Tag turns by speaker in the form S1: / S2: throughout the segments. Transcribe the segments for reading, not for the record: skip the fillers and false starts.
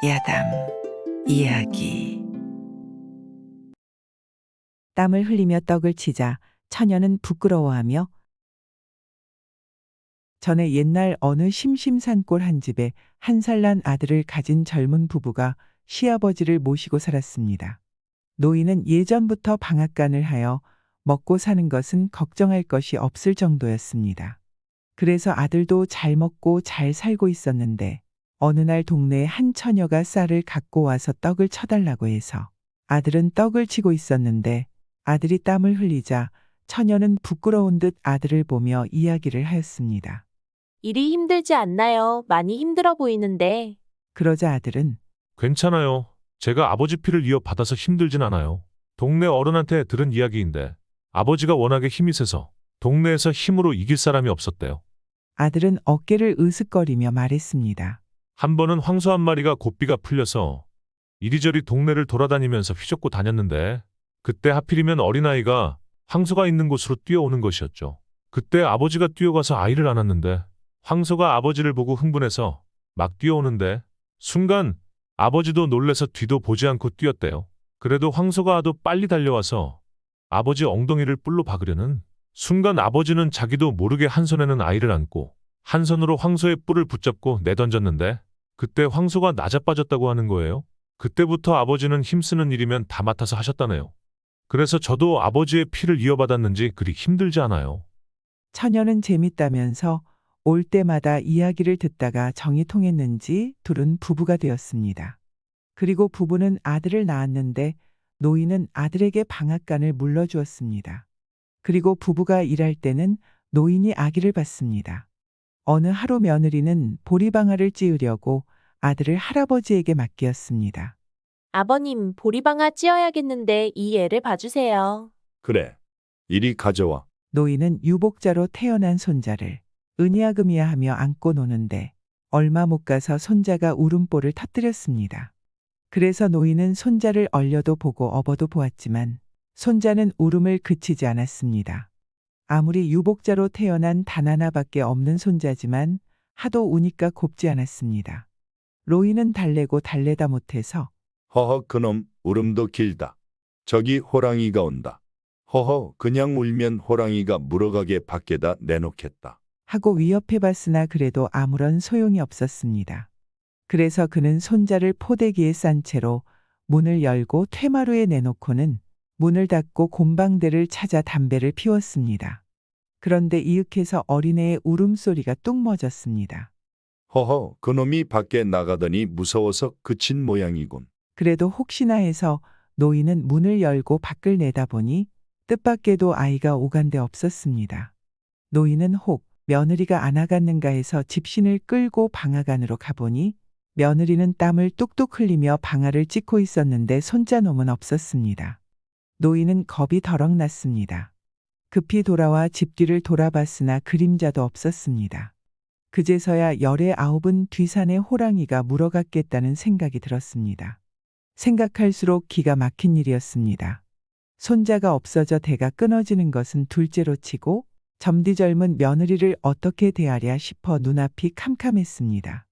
S1: 야담 이야기.
S2: 땀을 흘리며 떡을 치자 처녀는 부끄러워하며 전에 옛날 어느 심심산골 한 집에 한 살 난 아들을 가진 젊은 부부가 시아버지를 모시고 살았습니다. 노인은 예전부터 방앗간을 하여 먹고 사는 것은 걱정할 것이 없을 정도였습니다. 그래서 아들도 잘 먹고 잘 살고 있었는데 어느 날 동네에 한 처녀가 쌀을 갖고 와서 떡을 쳐달라고 해서 아들은 떡을 치고 있었는데 아들이 땀을 흘리자 처녀는 부끄러운 듯 아들을 보며 이야기를 하였습니다.
S3: 일이 힘들지 않나요? 많이 힘들어 보이는데.
S2: 그러자 아들은
S4: 괜찮아요. 제가 아버지 피를 이어받아서 힘들진 않아요. 동네 어른한테 들은 이야기인데 아버지가 워낙에 힘이 세서 동네에서 힘으로 이길 사람이 없었대요.
S2: 아들은 어깨를 으슥거리며 말했습니다.
S4: 한 번은 황소 한 마리가 고삐가 풀려서 이리저리 동네를 돌아다니면서 휘젓고 다녔는데 그때 하필이면 어린아이가 황소가 있는 곳으로 뛰어오는 것이었죠. 그때 아버지가 뛰어가서 아이를 안았는데 황소가 아버지를 보고 흥분해서 막 뛰어오는데 순간 아버지도 놀래서 뒤도 보지 않고 뛰었대요. 그래도 황소가 하도 빨리 달려와서 아버지 엉덩이를 뿔로 박으려는 순간 아버지는 자기도 모르게 한 손에는 아이를 안고 한 손으로 황소의 뿔을 붙잡고 내던졌는데 그때 황소가 나자빠졌다고 하는 거예요. 그때부터 아버지는 힘쓰는 일이면 다 맡아서 하셨다네요. 그래서 저도 아버지의 피를 이어받았는지 그리 힘들지 않아요.
S2: 처녀는 재밌다면서 올 때마다 이야기를 듣다가 정이 통했는지 둘은 부부가 되었습니다. 그리고 부부는 아들을 낳았는데 노인은 아들에게 방앗간을 물러주었습니다. 그리고 부부가 일할 때는 노인이 아기를 봤습니다. 어느 하루 며느리는 보리방아를 찧으려고 아들을 할아버지에게 맡겼습니다.
S3: 아버님, 보리방아 찧어야겠는데 이 애를 봐주세요.
S5: 그래, 이리 가져와.
S2: 노인은 유복자로 태어난 손자를 으니아금이야하며 안고 노는데 얼마 못 가서 손자가 울음보를 터뜨렸습니다. 그래서 노인은 손자를 얼려도 보고 업어도 보았지만 손자는 울음을 그치지 않았습니다. 아무리 유복자로 태어난 단 하나밖에 없는 손자지만 하도 우니까 곱지 않았습니다. 노인은 달래고 달래다 못해서
S5: 허허 그놈 울음도 길다. 저기 호랑이가 온다. 허허 그냥 울면 호랑이가 물어가게 밖에다 내놓겠다.
S2: 하고 위협해봤으나 그래도 아무런 소용이 없었습니다. 그래서 그는 손자를 포대기에 싼 채로 문을 열고 퇴마루에 내놓고는 문을 닫고 곰방대를 찾아 담배를 피웠습니다. 그런데 이윽해서 어린애의 울음소리가 뚝 멎었습니다.
S5: 허허 그놈이 밖에 나가더니 무서워서 그친 모양이군.
S2: 그래도 혹시나 해서 노인은 문을 열고 밖을 내다보니 뜻밖에도 아이가 오간데 없었습니다. 노인은 혹 며느리가 안 와갔는가 해서 집신을 끌고 방앗간으로 가보니 며느리는 땀을 뚝뚝 흘리며 방아를 찧고 있었는데 손자놈은 없었습니다. 노인은 겁이 덜컥 났습니다. 급히 돌아와 집 뒤를 돌아봤으나 그림자도 없었습니다. 그제서야 열의 아홉은 뒤산에 호랑이가 물어갔겠다는 생각이 들었습니다. 생각할수록 기가 막힌 일이었습니다. 손자가 없어져 대가 끊어지는 것은 둘째로 치고 점디 젊은 며느리를 어떻게 대하랴 싶어 눈앞이 캄캄했습니다.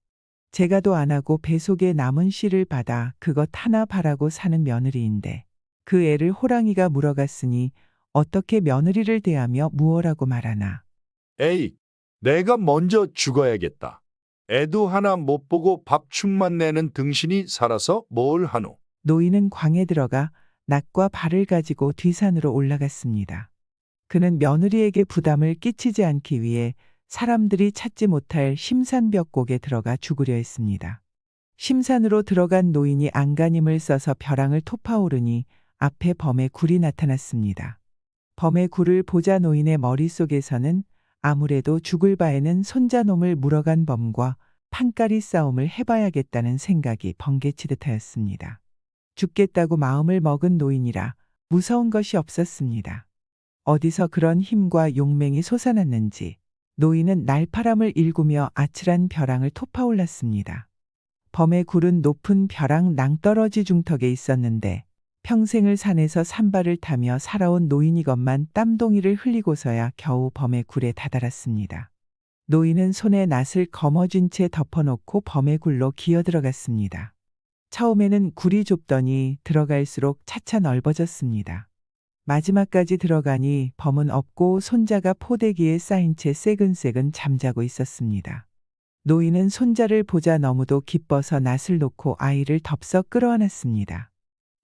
S2: 제가도 안 하고 배 속에 남은 씨를 받아 그것 하나 바라고 사는 며느리인데 그 애를 호랑이가 물어갔으니 어떻게 며느리를 대하며 무엇라고 말하나.
S5: 에이, 내가 먼저 죽어야겠다. 애도 하나 못 보고 밥축만 내는 등신이 살아서 뭘 하노.
S2: 노인은 광에 들어가 낫과 발을 가지고 뒤산으로 올라갔습니다. 그는 며느리에게 부담을 끼치지 않기 위해 사람들이 찾지 못할 심산벽곡에 들어가 죽으려 했습니다. 심산으로 들어간 노인이 안간힘을 써서 벼랑을 토파오르니 앞에 범의 굴이 나타났습니다. 범의 굴을 보자 노인의 머릿속에서는 아무래도 죽을 바에는 손자놈을 물어간 범과 판가리 싸움을 해봐야겠다는 생각이 번개치듯 하였습니다. 죽겠다고 마음을 먹은 노인이라 무서운 것이 없었습니다. 어디서 그런 힘과 용맹이 솟아났는지 노인은 날파람을 일구며 아찔한 벼랑을 토파올랐습니다. 범의 굴은 높은 벼랑 낭떠러지 중턱에 있었는데 평생을 산에서 산발을 타며 살아온 노인이건만 땀동이를 흘리고서야 겨우 범의 굴에 다다랐습니다. 노인은 손에 낫을 거머쥔 채 덮어놓고 범의 굴로 기어들어갔습니다. 처음에는 굴이 좁더니 들어갈수록 차차 넓어졌습니다. 마지막까지 들어가니 범은 없고 손자가 포대기에 쌓인 채 새근새근 잠자고 있었습니다. 노인은 손자를 보자 너무도 기뻐서 낫을 놓고 아이를 덥석 끌어안았습니다.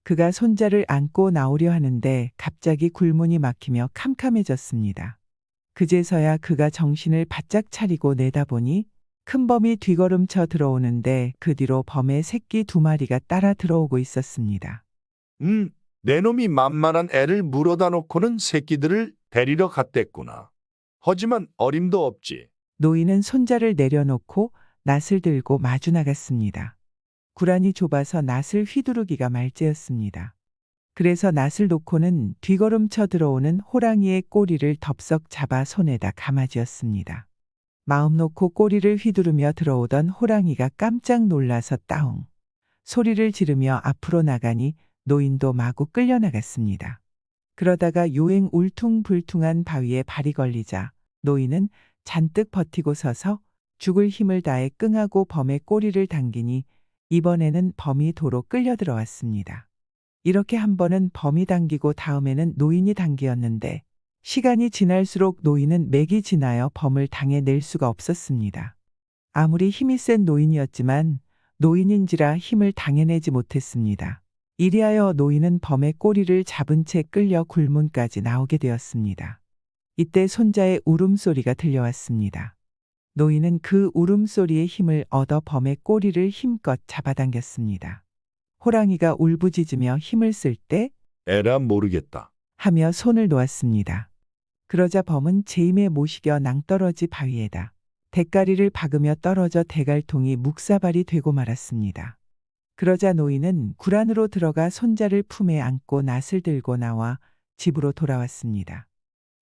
S2: 그가 손자를 안고 나오려 하는데 갑자기 굴문이 막히며 캄캄해졌습니다. 그제서야 그가 정신을 바짝 차리고 내다보니 큰 범이 뒤걸음쳐 들어오는데 그 뒤로 범의 새끼 2마리가 따라 들어오고 있었습니다.
S5: 내 놈이 만만한 애를 물어다 놓고는 새끼들을 데리러 갔댔구나. 하지만 어림도 없지.
S2: 노인은 손자를 내려놓고 낫을 들고 마주 나갔습니다. 구란이 좁아서 낫을 휘두르기가 말죄였습니다. 그래서 낫을 놓고는 뒤걸음쳐 들어오는 호랑이의 꼬리를 덥석 잡아 손에다 감아쥐었습니다. 마음 놓고 꼬리를 휘두르며 들어오던 호랑이가 깜짝 놀라서 따웅 소리를 지르며 앞으로 나가니 노인도 마구 끌려나갔습니다. 그러다가 요행 울퉁불퉁한 바위에 발이 걸리자 노인은 잔뜩 버티고 서서 죽을 힘을 다해 끙하고 범의 꼬리를 당기니 이번에는 범이 도로 끌려 들어왔습니다. 이렇게 한 번은 범이 당기고 다음에는 노인이 당기었는데 시간이 지날수록 노인은 맥이 지나여 범을 당해낼 수가 없었습니다. 아무리 힘이 센 노인이었지만 노인인지라 힘을 당해내지 못했습니다. 이리하여 노인은 범의 꼬리를 잡은 채 끌려 굴문까지 나오게 되었습니다. 이때 손자의 울음소리가 들려왔습니다. 노인은 그 울음소리에 힘을 얻어 범의 꼬리를 힘껏 잡아당겼습니다. 호랑이가 울부짖으며 힘을 쓸 때
S5: 에라 모르겠다.
S2: 하며 손을 놓았습니다. 그러자 범은 제임에 모시겨 낭떠러지 바위에다 대가리를 박으며 떨어져 대갈통이 묵사발이 되고 말았습니다. 그러자 노인은 굴 안으로 들어가 손자를 품에 안고 낫을 들고 나와 집으로 돌아왔습니다.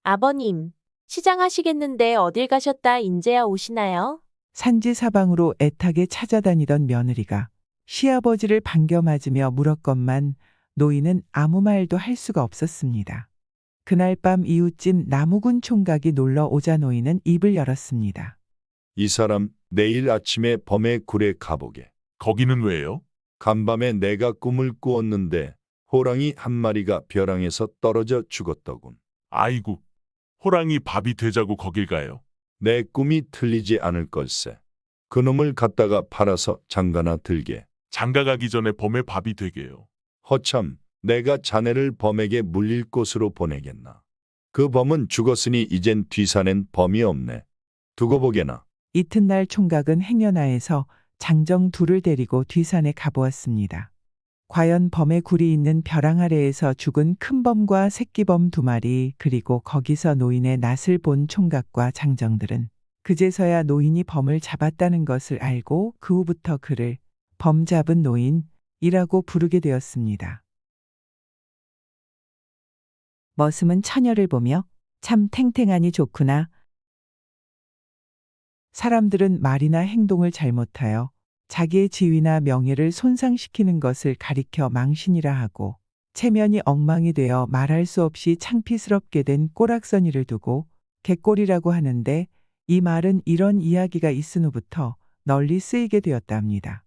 S3: 아버님, 시장하시겠는데 어딜 가셨다 인제야 오시나요?
S2: 산지 사방으로 애타게 찾아다니던 며느리가 시아버지를 반겨 맞으며 물었건만 노인은 아무 말도 할 수가 없었습니다. 그날 밤 이웃집 나무군 총각이 놀러 오자 노인은 입을 열었습니다.
S5: 이 사람 내일 아침에 범의 굴에 가보게.
S6: 거기는 왜요?
S5: 간밤에 내가 꿈을 꾸었는데 호랑이 한 마리가 벼랑에서 떨어져 죽었더군.
S6: 아이고, 호랑이 밥이 되자고 거길 가요.
S5: 내 꿈이 틀리지 않을 걸세. 그놈을 갖다가 팔아서 장가나 들게.
S6: 장가 가기 전에 범의 밥이 되게요.
S5: 허참, 내가 자네를 범에게 물릴 곳으로 보내겠나. 그 범은 죽었으니 이젠 뒤사낸 범이 없네. 두고 보게나.
S2: 이튿날 총각은 행여나에서 장정 둘을 데리고 뒤산에 가보았습니다. 과연 범의 굴이 있는 벼랑 아래에서 죽은 큰 범과 새끼 범 2마리 그리고 거기서 노인의 낫을 본 총각과 장정들은 그제서야 노인이 범을 잡았다는 것을 알고 그 후부터 그를 범 잡은 노인이라고 부르게 되었습니다. 머슴은 처녀를 보며 참 탱탱하니 좋구나. 사람들은 말이나 행동을 잘못하여 자기의 지위나 명예를 손상시키는 것을 가리켜 망신이라 하고 체면이 엉망이 되어 말할 수 없이 창피스럽게 된 꼬락서니를 두고 갯꼴이라고 하는데 이 말은 이런 이야기가 있은 후부터 널리 쓰이게 되었답니다.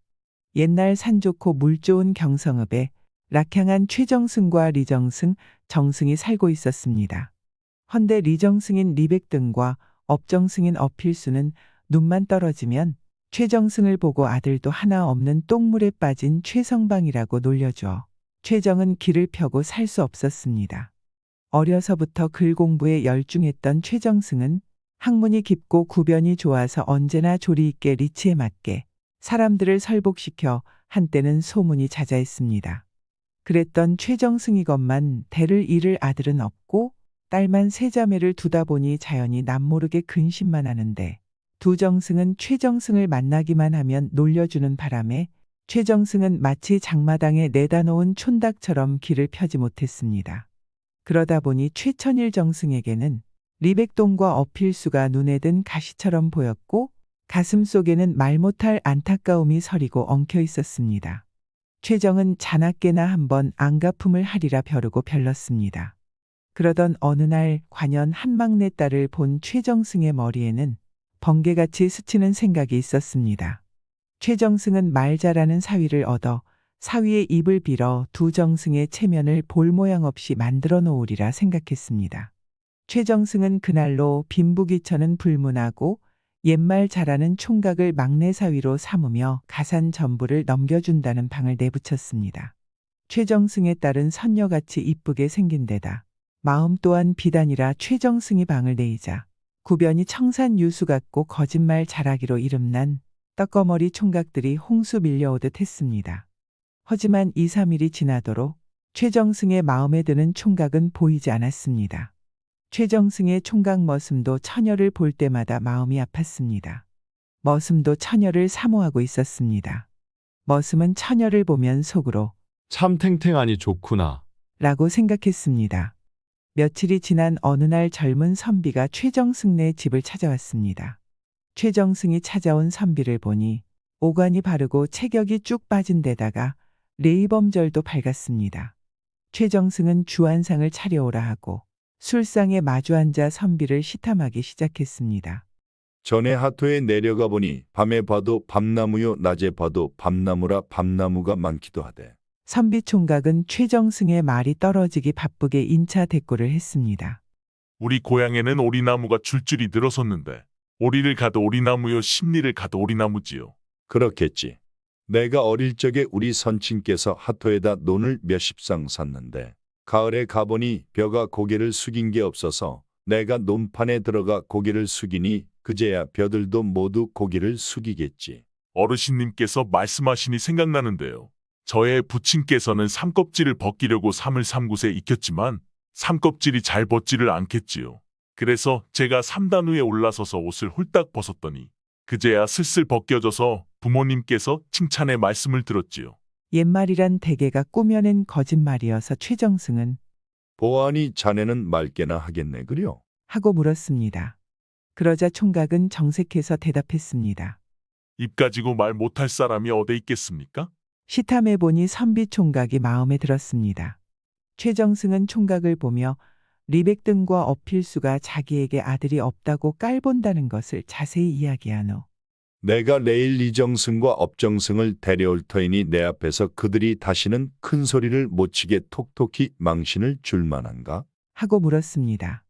S2: 옛날 산 좋고 물 좋은 경성읍에 락향한 최정승과 리정승, 정승이 살고 있었습니다. 헌데 리정승인 리백등과 업정승인 어필수는 눈만 떨어지면 최정승을 보고 아들도 하나 없는 똥물에 빠진 최성방이라고 놀려주어 최정은 길을 펴고 살 수 없었습니다. 어려서부터 글 공부에 열중했던 최정승은 학문이 깊고 구변이 좋아서 언제나 조리 있게 리치에 맞게 사람들을 설복시켜 한때는 소문이 자자했습니다. 그랬던 최정승이건만 대를 이을 아들은 없고 딸만 3자매를 두다 보니 자연히 남모르게 근심만 하는데 두정승은 최정승을 만나기만 하면 놀려주는 바람에 최정승은 마치 장마당에 내다 놓은 촌닭처럼 길을 펴지 못했습니다. 그러다 보니 최천일 정승에게는 리백동과 어필수가 눈에 든 가시처럼 보였고 가슴 속에는 말 못할 안타까움이 서리고 엉켜 있었습니다. 최정은 자나깨나 한번 안가품을 하리라 벼르고 별렀습니다. 그러던 어느 날 관연 한 막내딸을 본 최정승의 머리에는 번개같이 스치는 생각이 있었습니다. 최정승은 말 잘하는 사위를 얻어 사위의 입을 빌어 두 정승의 체면을 볼 모양 없이 만들어 놓으리라 생각했습니다. 최정승은 그날로 빈부귀천은 불문하고 옛말 잘하는 총각을 막내 사위로 삼으며 가산 전부를 넘겨준다는 방을 내붙였습니다. 최정승의 딸은 선녀같이 이쁘게 생긴 데다 마음 또한 비단이라 최정승이 방을 내이자 구변이 청산유수 같고 거짓말 잘하기로 이름난 떡거머리 총각들이 홍수 밀려오듯 했습니다. 하지만 2, 3일이 지나도록 최정승의 마음에 드는 총각은 보이지 않았습니다. 최정승의 총각 머슴도 처녀를 볼 때마다 마음이 아팠습니다. 머슴도 처녀를 사모하고 있었습니다. 머슴은 처녀를 보면 속으로
S7: 참 탱탱하니 좋구나.
S2: 라고 생각했습니다. 며칠이 지난 어느 날 젊은 선비가 최정승네 집을 찾아왔습니다. 최정승이 찾아온 선비를 보니 오관이 바르고 체격이 쭉 빠진 데다가 레이범절도 밝았습니다. 최정승은 주안상을 차려오라 하고 술상에 마주 앉아 선비를 시탐하기 시작했습니다.
S5: 전에 하토에 내려가 보니 밤에 봐도 밤나무요 낮에 봐도 밤나무라 밤나무가 많기도 하대.
S2: 선비 총각은 최정승의 말이 떨어지기 바쁘게 인차 대꾸를 했습니다.
S6: 우리 고향에는 오리나무가 줄줄이 늘어섰는데 오리를 가도 오리나무요 심리를 가도 오리나무지요.
S5: 그렇겠지. 내가 어릴 적에 우리 선친께서 하토에다 논을 몇십 쌍 샀는데 가을에 가보니 벼가 고개를 숙인 게 없어서 내가 논판에 들어가 고개를 숙이니 그제야 벼들도 모두 고개를 숙이겠지.
S6: 어르신님께서 말씀하시니 생각나는데요. 저의 부친께서는 삼껍질을 벗기려고 삼을 삼굿에 익혔지만 삼껍질이 잘 벗지를 않겠지요. 그래서 제가 삼단 위에 올라서서 옷을 홀딱 벗었더니 그제야 슬슬 벗겨져서 부모님께서 칭찬의 말씀을 들었지요.
S2: 옛말이란 대개가 꾸며낸 거짓말이어서 최정승은
S5: 보아하니 자네는 말께나 하겠네 그려.
S2: 하고 물었습니다. 그러자 총각은 정색해서 대답했습니다.
S6: 입 가지고 말 못할 사람이 어디 있겠습니까?
S2: 시탐해 보니 선비 총각이 마음에 들었습니다. 최정승은 총각을 보며 리백등과 어필수가 자기에게 아들이 없다고 깔본다는 것을 자세히 이야기한 후
S5: 내가 내일 이정승과 업정승을 데려올 터이니 내 앞에서 그들이 다시는 큰 소리를 못 치게 톡톡히 망신을 줄 만한가?
S2: 하고 물었습니다.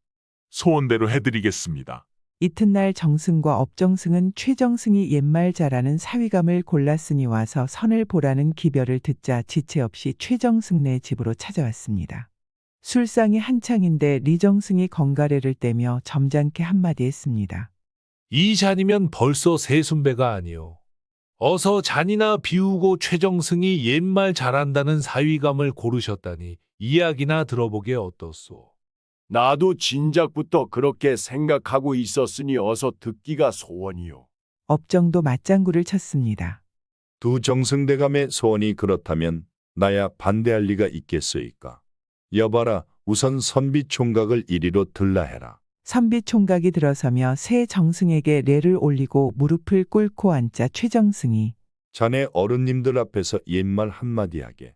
S6: 소원대로 해드리겠습니다.
S2: 이튿날 정승과 업정승은 최정승이 옛말 잘하는 사위감을 골랐으니 와서 선을 보라는 기별을 듣자 지체 없이 최정승네 집으로 찾아왔습니다. 술상이 한창인데 리정승이 건가래를 떼며 점잖게 한마디 했습니다.
S8: 이 잔이면 벌써 세순배가 아니오. 어서 잔이나 비우고 최정승이 옛말 잘한다는 사위감을 고르셨다니 이야기나 들어보게 어떻소.
S9: 나도 진작부터 그렇게 생각하고 있었으니 어서 듣기가 소원이요.
S2: 업정도 맞장구를 쳤습니다.
S5: 두 정승대감의 소원이 그렇다면 나야 반대할 리가 있겠소이까. 여봐라 우선 선비 총각을 이리로 들라 해라.
S2: 선비 총각이 들어서며 새 정승에게 레를 올리고 무릎을 꿇고 앉자 최정승이
S5: 자네 어른님들 앞에서 옛말 한마디 하게.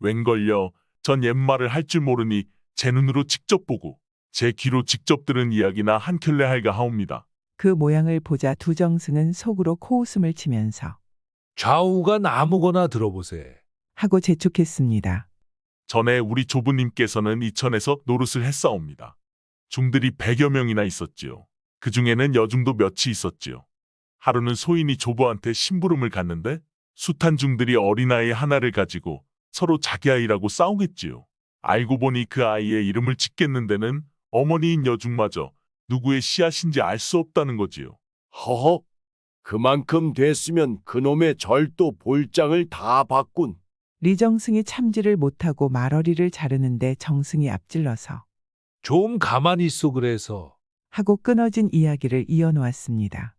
S6: 웬걸요. 전 옛말을 할 줄 모르니 제 눈으로 직접 보고 제 귀로 직접 들은 이야기나 한 켤레 할까 하옵니다.
S2: 그 모양을 보자 두 정승은 속으로 코웃음을 치면서
S8: 좌우간 아무거나 들어보세.
S2: 하고 재촉했습니다.
S6: 전에 우리 조부님께서는 이천에서 노릇을 했사옵니다. 중들이 100여 명이나 있었지요. 그 중에는 여중도 몇이 있었지요. 하루는 소인이 조부한테 심부름을 갔는데 숱한 중들이 어린아이 하나를 가지고 서로 자기 아이라고 싸우겠지요. 알고 보니 그 아이의 이름을 짓겠는 데는 어머니인 여중마저 누구의 씨앗인지 알 수 없다는 거지요.
S9: 허허, 그만큼 됐으면 그놈의 절도 볼장을 다 봤군.
S2: 리정승이 참지를 못하고 말어리를 자르는데 정승이 앞질러서
S8: 좀 가만히 있어 그래서.
S2: 하고 끊어진 이야기를 이어놓았습니다.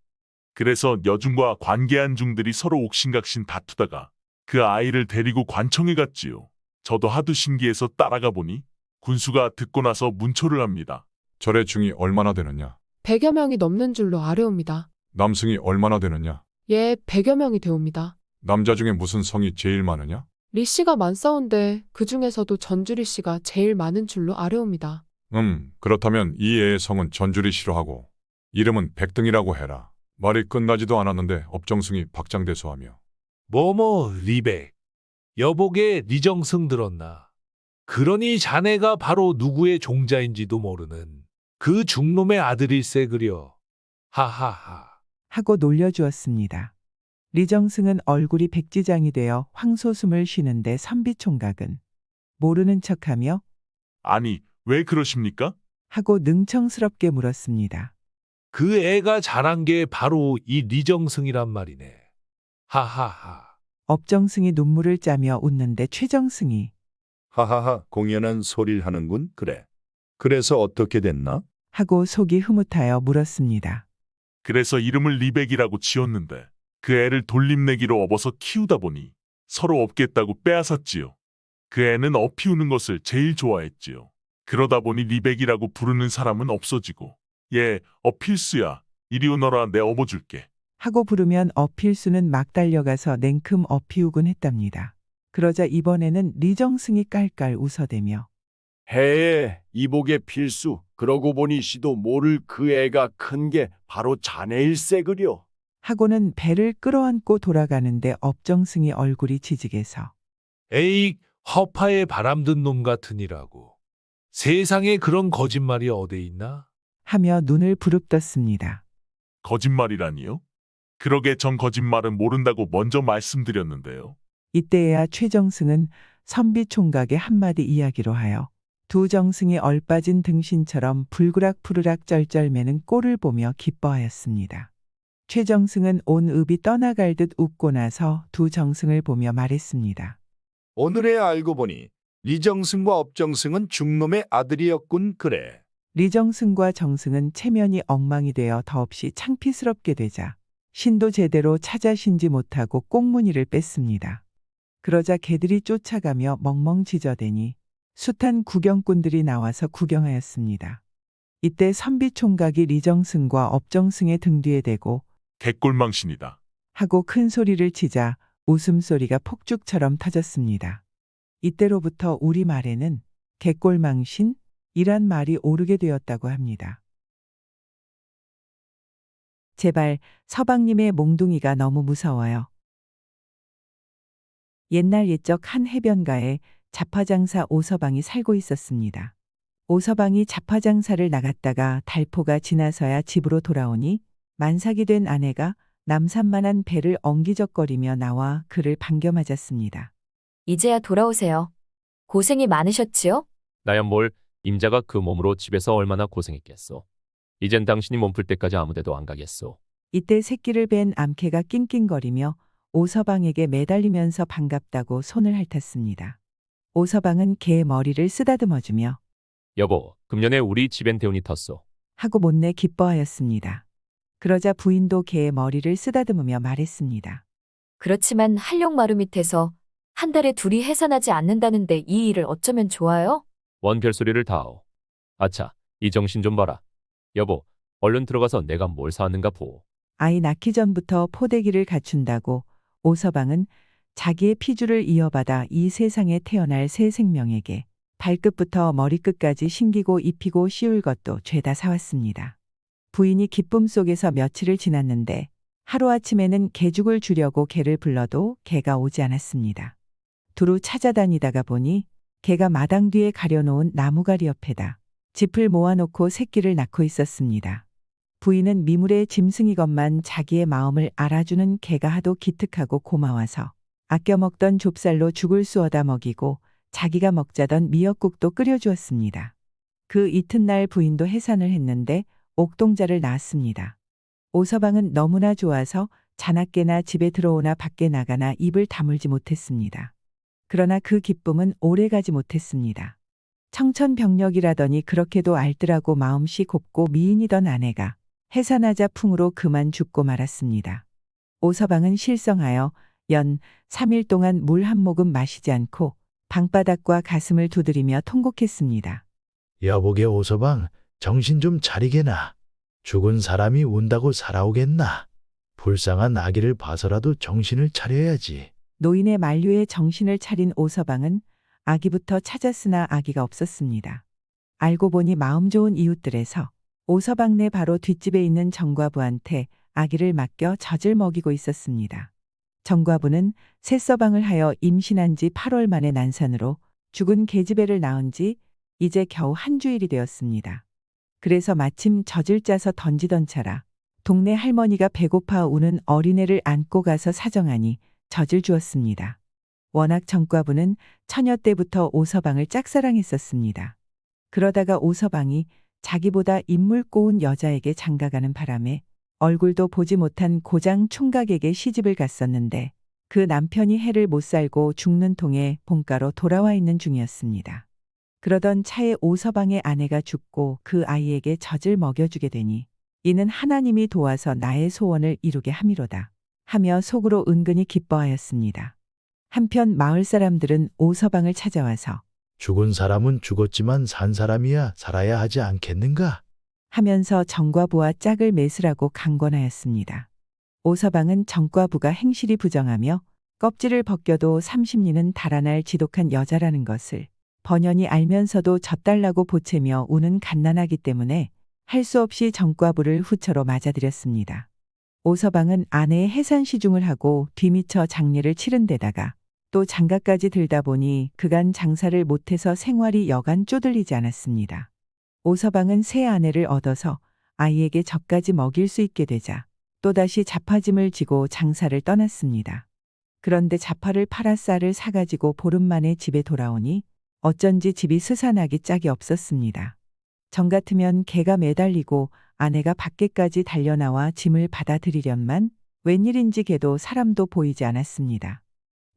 S6: 그래서 여중과 관계한 중들이 서로 옥신각신 다투다가 그 아이를 데리고 관청에 갔지요. 저도 하도 신기해서 따라가 보니 군수가 듣고 나서 문초를 합니다.
S10: 절의 중이 얼마나 되느냐?
S11: 100여 명이 넘는 줄로 아뢰옵니다.
S10: 남승이 얼마나 되느냐?
S11: 예, 100여 명이 되옵니다.
S10: 남자 중에 무슨 성이 제일 많으냐?
S11: 리 씨가 많사온데 그 중에서도 전주리 씨가 제일 많은 줄로 아뢰옵니다.
S10: 그렇다면 이 애의 성은 전주리 씨로 하고 이름은 백등이라고 해라. 말이 끝나지도 않았는데 업정승이 박장대소하며
S8: 뭐뭐 리백. 여복의 리정승 들었나. 그러니 자네가 바로 누구의 종자인지도 모르는 그 중놈의 아들일세 그려. 하하하.
S2: 하고 놀려주었습니다. 리정승은 얼굴이 백지장이 되어 황소숨을 쉬는데 선비총각은 모르는 척하며
S6: 아니, 왜 그러십니까?
S2: 하고 능청스럽게 물었습니다.
S8: 그 애가 자란 게 바로 이 리정승이란 말이네. 하하하.
S2: 업정승이 눈물을 짜며 웃는데 최정승이
S5: 하하하 공연한 소리를 하는군. 그래. 그래서 어떻게 됐나?
S2: 하고 속이 흐뭇하여 물었습니다.
S6: 그래서 이름을 리백이라고 지었는데 그 애를 돌림내기로 업어서 키우다 보니 서로 없겠다고 빼앗았지요. 그 애는 업히우는 것을 제일 좋아했지요. 그러다 보니 리백이라고 부르는 사람은 없어지고 얘 어필수야. 이리 오너라 내 업어줄게.
S2: 하고 부르면 어필수는 막 달려가서 냉큼 어피우곤 했답니다. 그러자 이번에는 리정승이 깔깔 웃어대며
S9: 해에 이복의 필수. 그러고 보니 씨도 모를 그 애가 큰 게 바로 자네일세 그려.
S2: 하고는 배를 끌어안고 돌아가는데 업정승이 얼굴이 지직해서
S8: 에이, 허파에 바람든 놈 같으니라고. 세상에 그런 거짓말이 어디 있나?
S2: 하며 눈을 부릅떴습니다.
S6: 거짓말이라니요? 그러게 전 거짓말은 모른다고 먼저 말씀드렸는데요.
S2: 이때에야 최정승은 선비총각의 한마디 이야기로 하여 두 정승이 얼빠진 등신처럼 불그락푸르락 쩔쩔매는 꼴을 보며 기뻐하였습니다. 최정승은 온 읍이 떠나갈 듯 웃고 나서 두 정승을 보며 말했습니다.
S5: 오늘에 알고 보니 리정승과 업정승은 중놈의 아들이었군. 그래.
S2: 리정승과 정승은 체면이 엉망이 되어 더없이 창피스럽게 되자 신도 제대로 찾아신지 못하고 꽁무니를 뺐습니다. 그러자 개들이 쫓아가며 멍멍 짖어대니 숱한 구경꾼들이 나와서 구경하였습니다. 이때 선비총각이 리정승과 업정승의 등 뒤에 대고
S6: 개꿀망신이다.
S2: 하고 큰 소리를 치자 웃음소리가 폭죽처럼 터졌습니다. 이때로부터 우리말에는 개꼴망신이란 말이 오르게 되었다고 합니다. 제발 서방님의 몽둥이가 너무 무서워요. 옛날 옛적 한 해변가에 잡화장사 오서방이 살고 있었습니다. 오서방이 잡화장사를 나갔다가 달포가 지나서야 집으로 돌아오니 만삭이 된 아내가 남산만한 배를 엉기적거리며 나와 그를 반겨 맞았습니다.
S12: 이제야 돌아오세요. 고생이 많으셨지요?
S13: 나야 뭘 임자가 그 몸으로 집에서 얼마나 고생했겠소. 이젠 당신이 몸풀 때까지 아무데도 안 가겠소.
S2: 이때 새끼를 뺀 암캐가 낑낑거리며 오서방에게 매달리면서 반갑다고 손을 핥았습니다. 오서방은 개의 머리를 쓰다듬어주며
S13: 여보, 금년에 우리 집엔 대운이 텄소.
S2: 하고 못내 기뻐하였습니다. 그러자 부인도 개의 머리를 쓰다듬으며 말했습니다.
S12: 그렇지만 한룡마루 밑에서 한 달에 둘이 해산하지 않는다는데 이 일을 어쩌면 좋아요?
S13: 원 별소리를 다하오. 아차, 이 정신 좀 봐라. 여보, 얼른 들어가서 내가 뭘 사왔는가 보오.
S2: 아이 낳기 전부터 포대기를 갖춘다고 오서방은 자기의 피주를 이어받아 이 세상에 태어날 새 생명에게 발끝부터 머리끝까지 신기고 입히고 씌울 것도 죄다 사왔습니다. 부인이 기쁨 속에서 며칠을 지났는데 하루아침에는 개죽을 주려고 개를 불러도 개가 오지 않았습니다. 두루 찾아다니다가 보니 개가 마당 뒤에 가려놓은 나무가리 옆에다 짚을 모아놓고 새끼를 낳고 있었습니다. 부인은 미물의 짐승이건만 자기의 마음을 알아주는 개가 하도 기특하고 고마워서 아껴 먹던 좁쌀로 죽을 쑤어다 먹이고 자기가 먹자던 미역국도 끓여주었습니다. 그 이튿날 부인도 해산을 했는데 옥동자를 낳았습니다. 오서방은 너무나 좋아서 자나깨나 집에 들어오나 밖에 나가나 입을 다물지 못했습니다. 그러나 그 기쁨은 오래가지 못했습니다. 청천벽력이라더니 그렇게도 알뜰하고 마음씨 곱고 미인이던 아내가 해산하자 풍으로 그만 죽고 말았습니다. 오서방은 실성하여 연 3일 동안 물 한 모금 마시지 않고 방바닥과 가슴을 두드리며 통곡했습니다.
S14: 여보게 오서방, 정신 좀 차리게나. 죽은 사람이 운다고 살아오겠나. 불쌍한 아기를 봐서라도 정신을 차려야지.
S2: 노인의 만류에 정신을 차린 오서방은 아기부터 찾았으나 아기가 없었습니다. 알고 보니 마음 좋은 이웃들에서 오서방네 바로 뒷집에 있는 정과부한테 아기를 맡겨 젖을 먹이고 있었습니다. 정과부는 새서방을 하여 임신한 지 8월 만에 난산으로 죽은 계집애를 낳은 지 이제 겨우 한 주일이 되었습니다. 그래서 마침 젖을 짜서 던지던 차라 동네 할머니가 배고파 우는 어린애를 안고 가서 사정하니 젖을 주었습니다. 워낙 정과부는 처녀 때부터 오서방을 짝사랑했었습니다. 그러다가 오서방이 자기보다 인물 고운 여자에게 장가가는 바람에 얼굴도 보지 못한 고장 총각에게 시집을 갔었는데 그 남편이 해를 못 살고 죽는 통에 본가로 돌아와 있는 중이었습니다. 그러던 차에 오서방의 아내가 죽고 그 아이에게 젖을 먹여주게 되니 이는 하나님이 도와서 나의 소원을 이루게 함이로다 하며 속으로 은근히 기뻐하였습니다. 한편 마을 사람들은 오서방을 찾아와서
S14: 죽은 사람은 죽었지만 산 사람이야 살아야 하지 않겠는가?
S2: 하면서 정과부와 짝을 맺으라고 강권하였습니다. 오서방은 정과부가 행실이 부정하며 껍질을 벗겨도 30리는 달아날 지독한 여자라는 것을 번연히 알면서도 젖달라고 보채며 우는 갓난아기 때문에 할 수 없이 정과부를 후처로 맞아들였습니다. 오서방은 아내의 해산 시중을 하고 뒤미처 장례를 치른 데다가 또 장가까지 들다 보니 그간 장사를 못해서 생활이 여간 쪼들리지 않았습니다. 오서방은 새 아내를 얻어서 아이에게 젖까지 먹일 수 있게 되자 또다시 자파짐을 지고 장사를 떠났습니다. 그런데 자파를 팔아 쌀을 사가지고 보름 만에 집에 돌아오니 어쩐지 집이 스산하기 짝이 없었습니다. 정 같으면 개가 매달리고 아내가 밖에까지 달려나와 짐을 받아들이련만 웬일인지 개도 사람도 보이지 않았습니다.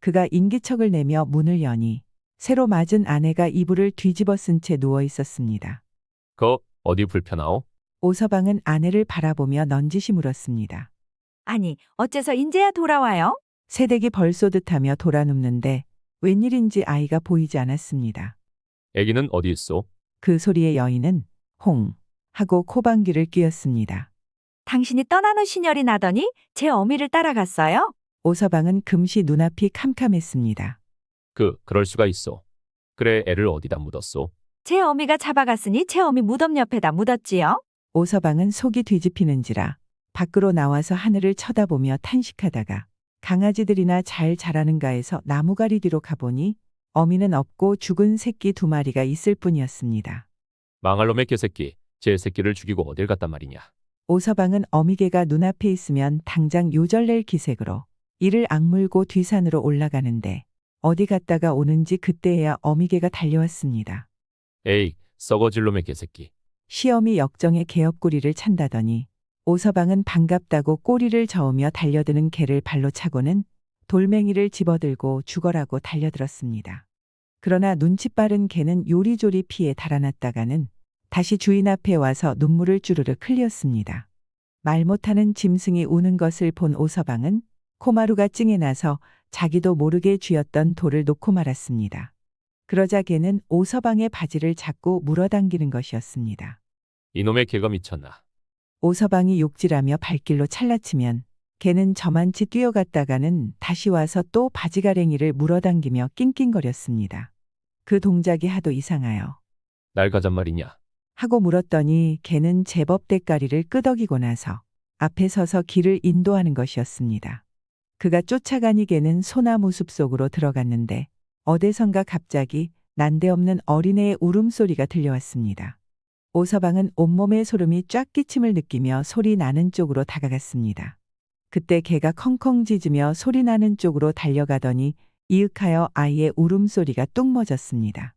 S2: 그가 인기척을 내며 문을 여니 새로 맞은 아내가 이불을 뒤집어 쓴 채 누워 있었습니다.
S13: 어디 불편하오?
S2: 오서방은 아내를 바라보며 넌지시 물었습니다.
S15: 아니, 어째서 인제야 돌아와요?
S2: 새댁이 벌쏘듯하며 돌아눕는데 웬일인지 아이가 보이지 않았습니다.
S13: 애기는 어디 있소?
S2: 그 소리에 여인은 홍 하고 코방귀를 뀌었습니다.
S15: 당신이 떠나는 신혈이 나더니 제 어미를 따라갔어요?
S2: 오서방은 금시 눈앞이 캄캄했습니다.
S13: 그럴 수가 있소. 그래 애를 어디다 묻었소?
S15: 제 어미가 잡아갔으니 제 어미 무덤 옆에다 묻었지요?
S2: 오서방은 속이 뒤집히는지라 밖으로 나와서 하늘을 쳐다보며 탄식하다가 강아지들이나 잘 자라는가 해서 나무가리 뒤로 가보니 어미는 없고 죽은 새끼 2마리가 있을 뿐이었습니다.
S13: 망할 놈의 개새끼, 제 새끼를 죽이고 어딜 갔단 말이냐.
S2: 오서방은 어미개가 눈앞에 있으면 당장 요절낼 기색으로 이를 악물고 뒤산으로 올라가는데 어디 갔다가 오는지 그때야 어미개가 달려왔습니다.
S13: 에이, 썩어질 놈의 개새끼.
S2: 시어미 역정의 개업꼬리를 찬다더니 오서방은 반갑다고 꼬리를 저으며 달려드는 개를 발로 차고는 돌멩이를 집어들고 죽어라고 달려들었습니다. 그러나 눈치 빠른 개는 요리조리 피해 달아났다가는 다시 주인 앞에 와서 눈물을 주르륵 흘렸습니다. 말 못하는 짐승이 우는 것을 본 오서방은 코마루가 찡해 나서 자기도 모르게 쥐었던 돌을 놓고 말았습니다. 그러자 개는 오서방의 바지를 잡고 물어당기는 것이었습니다.
S13: 이놈의 개가 미쳤나.
S2: 오서방이 욕질하며 발길로 찰라치면 개는 저만치 뛰어갔다가는 다시 와서 또 바지가랭이를 물어당기며 낑낑거렸습니다. 그 동작이 하도 이상하여
S13: 날 가잔 말이냐.
S2: 하고 물었더니 개는 제법 대가리를 끄덕이고 나서 앞에 서서 길을 인도하는 것이었습니다. 그가 쫓아가니 개는 소나무 숲 속으로 들어갔는데 어디선가 갑자기 난데없는 어린애의 울음소리가 들려왔습니다. 오서방은 온몸에 소름이 쫙 끼침을 느끼며 소리 나는 쪽으로 다가갔습니다. 그때 개가 컹컹 짖으며 소리 나는 쪽으로 달려가더니 이윽하여 아이의 울음소리가 뚝 멎었습니다.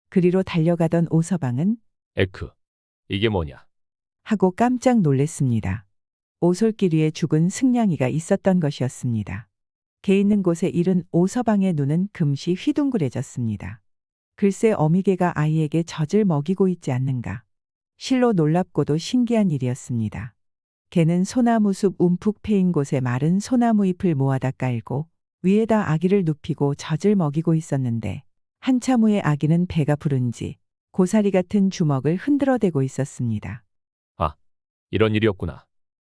S2: 그리로 달려가던 오서방은
S13: 에크, 이게 뭐냐?
S2: 하고 깜짝 놀랐습니다. 오솔길 위에 죽은 승냥이가 있었던 것이었습니다. 개 있는 곳에 이른 오서방의 눈은 금시 휘둥그레졌습니다. 글쎄 어미개가 아이에게 젖을 먹이고 있지 않는가. 실로 놀랍고도 신기한 일이었습니다. 개는 소나무숲 움푹 패인 곳에 마른 소나무 잎을 모아다 깔고 위에다 아기를 눕히고 젖을 먹이고 있었는데 한참 후에 아기는 배가 부른지 고사리 같은 주먹을 흔들어대고 있었습니다.
S13: 아, 이런 일이었구나.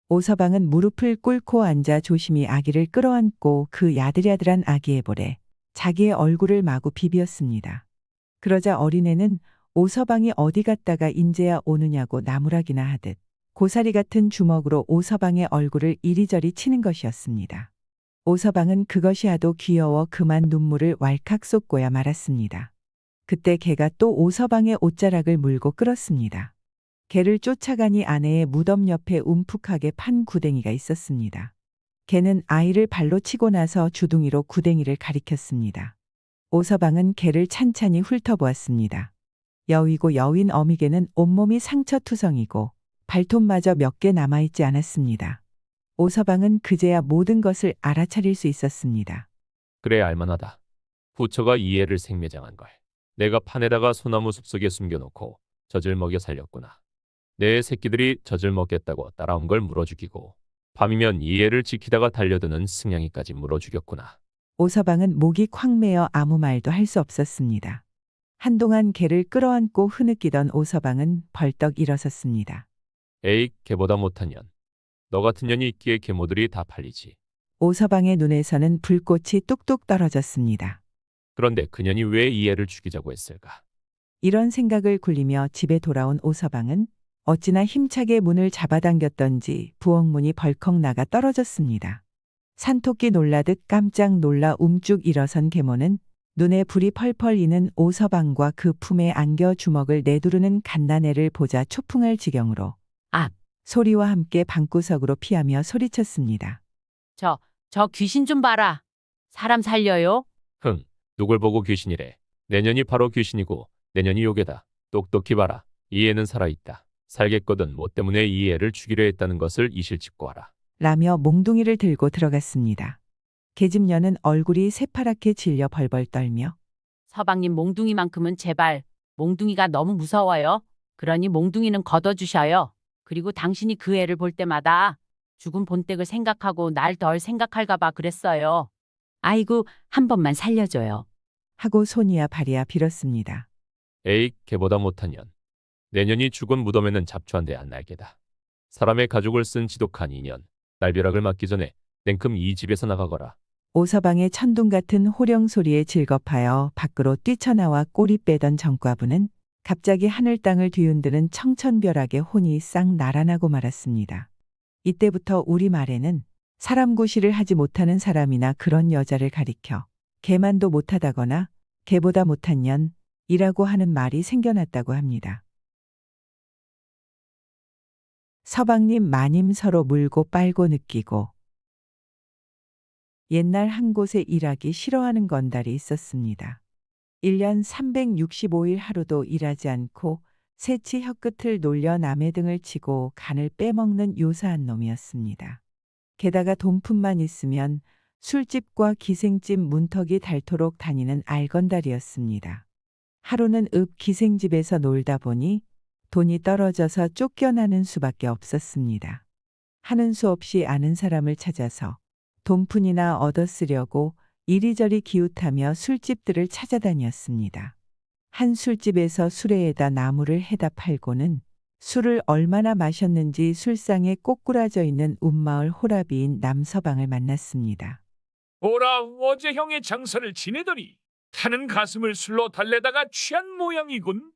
S2: 오서방은 무릎을 꿇고 앉아 조심히 아기를 끌어안고 그 야들야들한 아기의 볼에 자기의 얼굴을 마구 비비었습니다. 그러자 어린애는 오서방이 어디 갔다가 인제야 오느냐고 나무라기나 하듯 고사리 같은 주먹으로 오서방의 얼굴을 이리저리 치는 것이었습니다. 오서방은 그것이 하도 귀여워 그만 눈물을 왈칵 쏟고야 말았습니다. 그때 개가 또 오서방의 옷자락을 물고 끌었습니다. 개를 쫓아가니 아내의 무덤 옆에 움푹하게 판 구덩이가 있었습니다. 개는 아이를 발로 치고 나서 주둥이로 구덩이를 가리켰습니다. 오서방은 개를 찬찬히 훑어보았습니다. 여위고 여윈 어미개는 온몸이 상처투성이고 발톱마저 몇 개 남아있지 않았습니다. 오서방은 그제야 모든 것을 알아차릴 수 있었습니다.
S13: 그래 알만하다. 부처가 이 애를 생매장한 걸 내가 판에다가 소나무 숲속에 숨겨놓고 젖을 먹여 살렸구나. 내 새끼들이 젖을 먹겠다고 따라온 걸 물어 죽이고 밤이면 이 애를 지키다가 달려드는 승냥이까지 물어 죽였구나.
S2: 오서방은 목이 콱 메어 아무 말도 할 수 없었습니다. 한동안 개를 끌어안고 흐느끼던 오서방은 벌떡 일어섰습니다.
S13: 에이 개보다 못한 년. 너 같은 년이 있기에 계모들이 다 팔리지.
S2: 오서방의 눈에서는 불꽃이 뚝뚝 떨어졌습니다.
S13: 그런데 그년이 왜 이 애를 죽이자고 했을까?
S2: 이런 생각을 굴리며 집에 돌아온 오서방은 어찌나 힘차게 문을 잡아당겼던지 부엌문이 벌컥 나가 떨어졌습니다. 산토끼 놀라듯 깜짝 놀라 움쭉 일어선 계모는 눈에 불이 펄펄 이는 오서방과 그 품에 안겨 주먹을 내두르는 갓난애를 보자 초풍할 지경으로 악! 소리와 함께 방구석으로 피하며 소리쳤습니다.
S3: 저 귀신 좀 봐라. 사람 살려요?
S13: 흥, 누굴 보고 귀신이래. 내년이 바로 귀신이고 내년이 요괴다. 똑똑히 봐라. 이 애는 살아있다. 살겠거든 뭐 때문에 이 애를 죽이려 했다는 것을 이실직고 하라.
S2: 라며 몽둥이를 들고 들어갔습니다. 계집녀는 얼굴이 새파랗게 질려 벌벌 떨며
S3: 서방님 몽둥이만큼은 제발. 몽둥이가 너무 무서워요. 그러니 몽둥이는 걷어주셔요. 그리고 당신이 그 애를 볼 때마다 죽은 본댁을 생각하고 날 덜 생각할까 봐 그랬어요. 아이고 한 번만 살려줘요.
S2: 하고 손이야 발이야 빌었습니다.
S13: 에이 개보다 못한 년. 내년이 죽은 무덤에는 잡초한데 안 날게다. 사람의 가죽을 쓴 지독한 인연. 날벼락을 맞기 전에 냉큼 이 집에서 나가거라.
S2: 오서방의 천둥 같은 호령 소리에 질겁하여 밖으로 뛰쳐나와 꼬리 빼던 정과부는 갑자기 하늘 땅을 뒤흔드는 청천벼락에 혼이 싹 날아나고 말았습니다. 이때부터 우리말에는 사람 구실을 하지 못하는 사람이나 그런 여자를 가리켜 개만도 못하다거나 개보다 못한 년이라고 하는 말이 생겨났다고 합니다. 서방님 마님 서로 물고 빨고 느끼고 옛날 한 곳에 일하기 싫어하는 건달이 있었습니다. 1년 365일 하루도 일하지 않고 새치 혀끝을 놀려 남의 등을 치고 간을 빼먹는 요사한 놈이었습니다. 게다가 돈푼만 있으면 술집과 기생집 문턱이 닳도록 다니는 알건달이었습니다. 하루는 기생집에서 놀다 보니 돈이 떨어져서 쫓겨나는 수밖에 없었습니다. 하는 수 없이 아는 사람을 찾아서 돈푼이나 얻어쓰려고 이리저리 기웃하며 술집들을 찾아다녔습니다. 한 술집에서 수레에다 나무를 해다 팔고는 술을 얼마나 마셨는지 술상에 꼬꾸라져 있는 운마을 호라비인 남서방을 만났습니다.
S16: 오라 어제 형의 장사를 지내더니 타는 가슴을 술로 달래다가 취한 모양이군.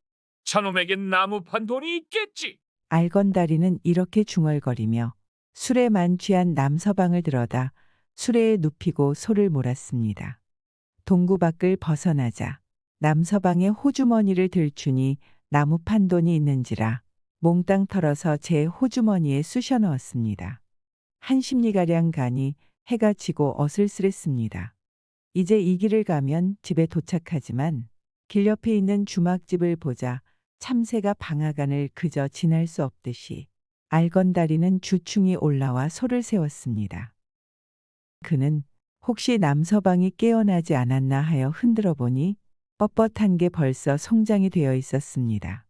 S16: 저놈에겐 나무 판 돈이 있겠지.
S2: 알건다리는 이렇게 중얼거리며 술에 만취한 남서방을 들어다 수레에 눕히고 소를 몰았습니다. 동구 밖을 벗어나자 남서방의 호주머니를 들추니 나무 판돈이 있는지라 몽땅 털어서 제 호주머니에 쑤셔 넣었습니다. 한 심리가량 가니 해가 지고 어슬슬했습니다. 이제 이 길을 가면 집에 도착하지만 길 옆에 있는 주막집을 보자 참새가 방앗간을 그저 지날 수 없듯이 알건다리는 주충이 올라와 소를 세웠습니다. 그는 혹시 남서방이 깨어나지 않았나 하여 흔들어 보니 뻣뻣한 게 벌써 송장이 되어 있었습니다.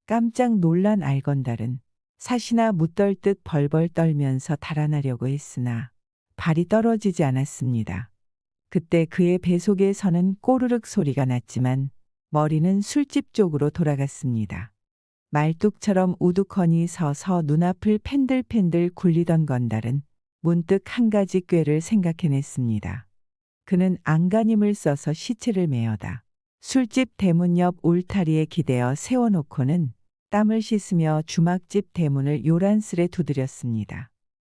S2: 깜짝 놀란 알건달은 사시나 묻떨듯 벌벌 떨면서 달아나려고 했으나 발이 떨어지지 않았습니다. 그때 그의 배 속에서는 꼬르륵 소리가 났지만 머리는 술집 쪽으로 돌아갔습니다. 말뚝처럼 우두커니 서서 눈앞을 팬들팬들 굴리던 건달은 문득 한 가지 꾀를 생각해냈습니다. 그는 안간힘을 써서 시체를 메어다 술집 대문 옆 울타리에 기대어 세워놓고는 땀을 씻으며 주막집 대문을 요란스레 두드렸습니다.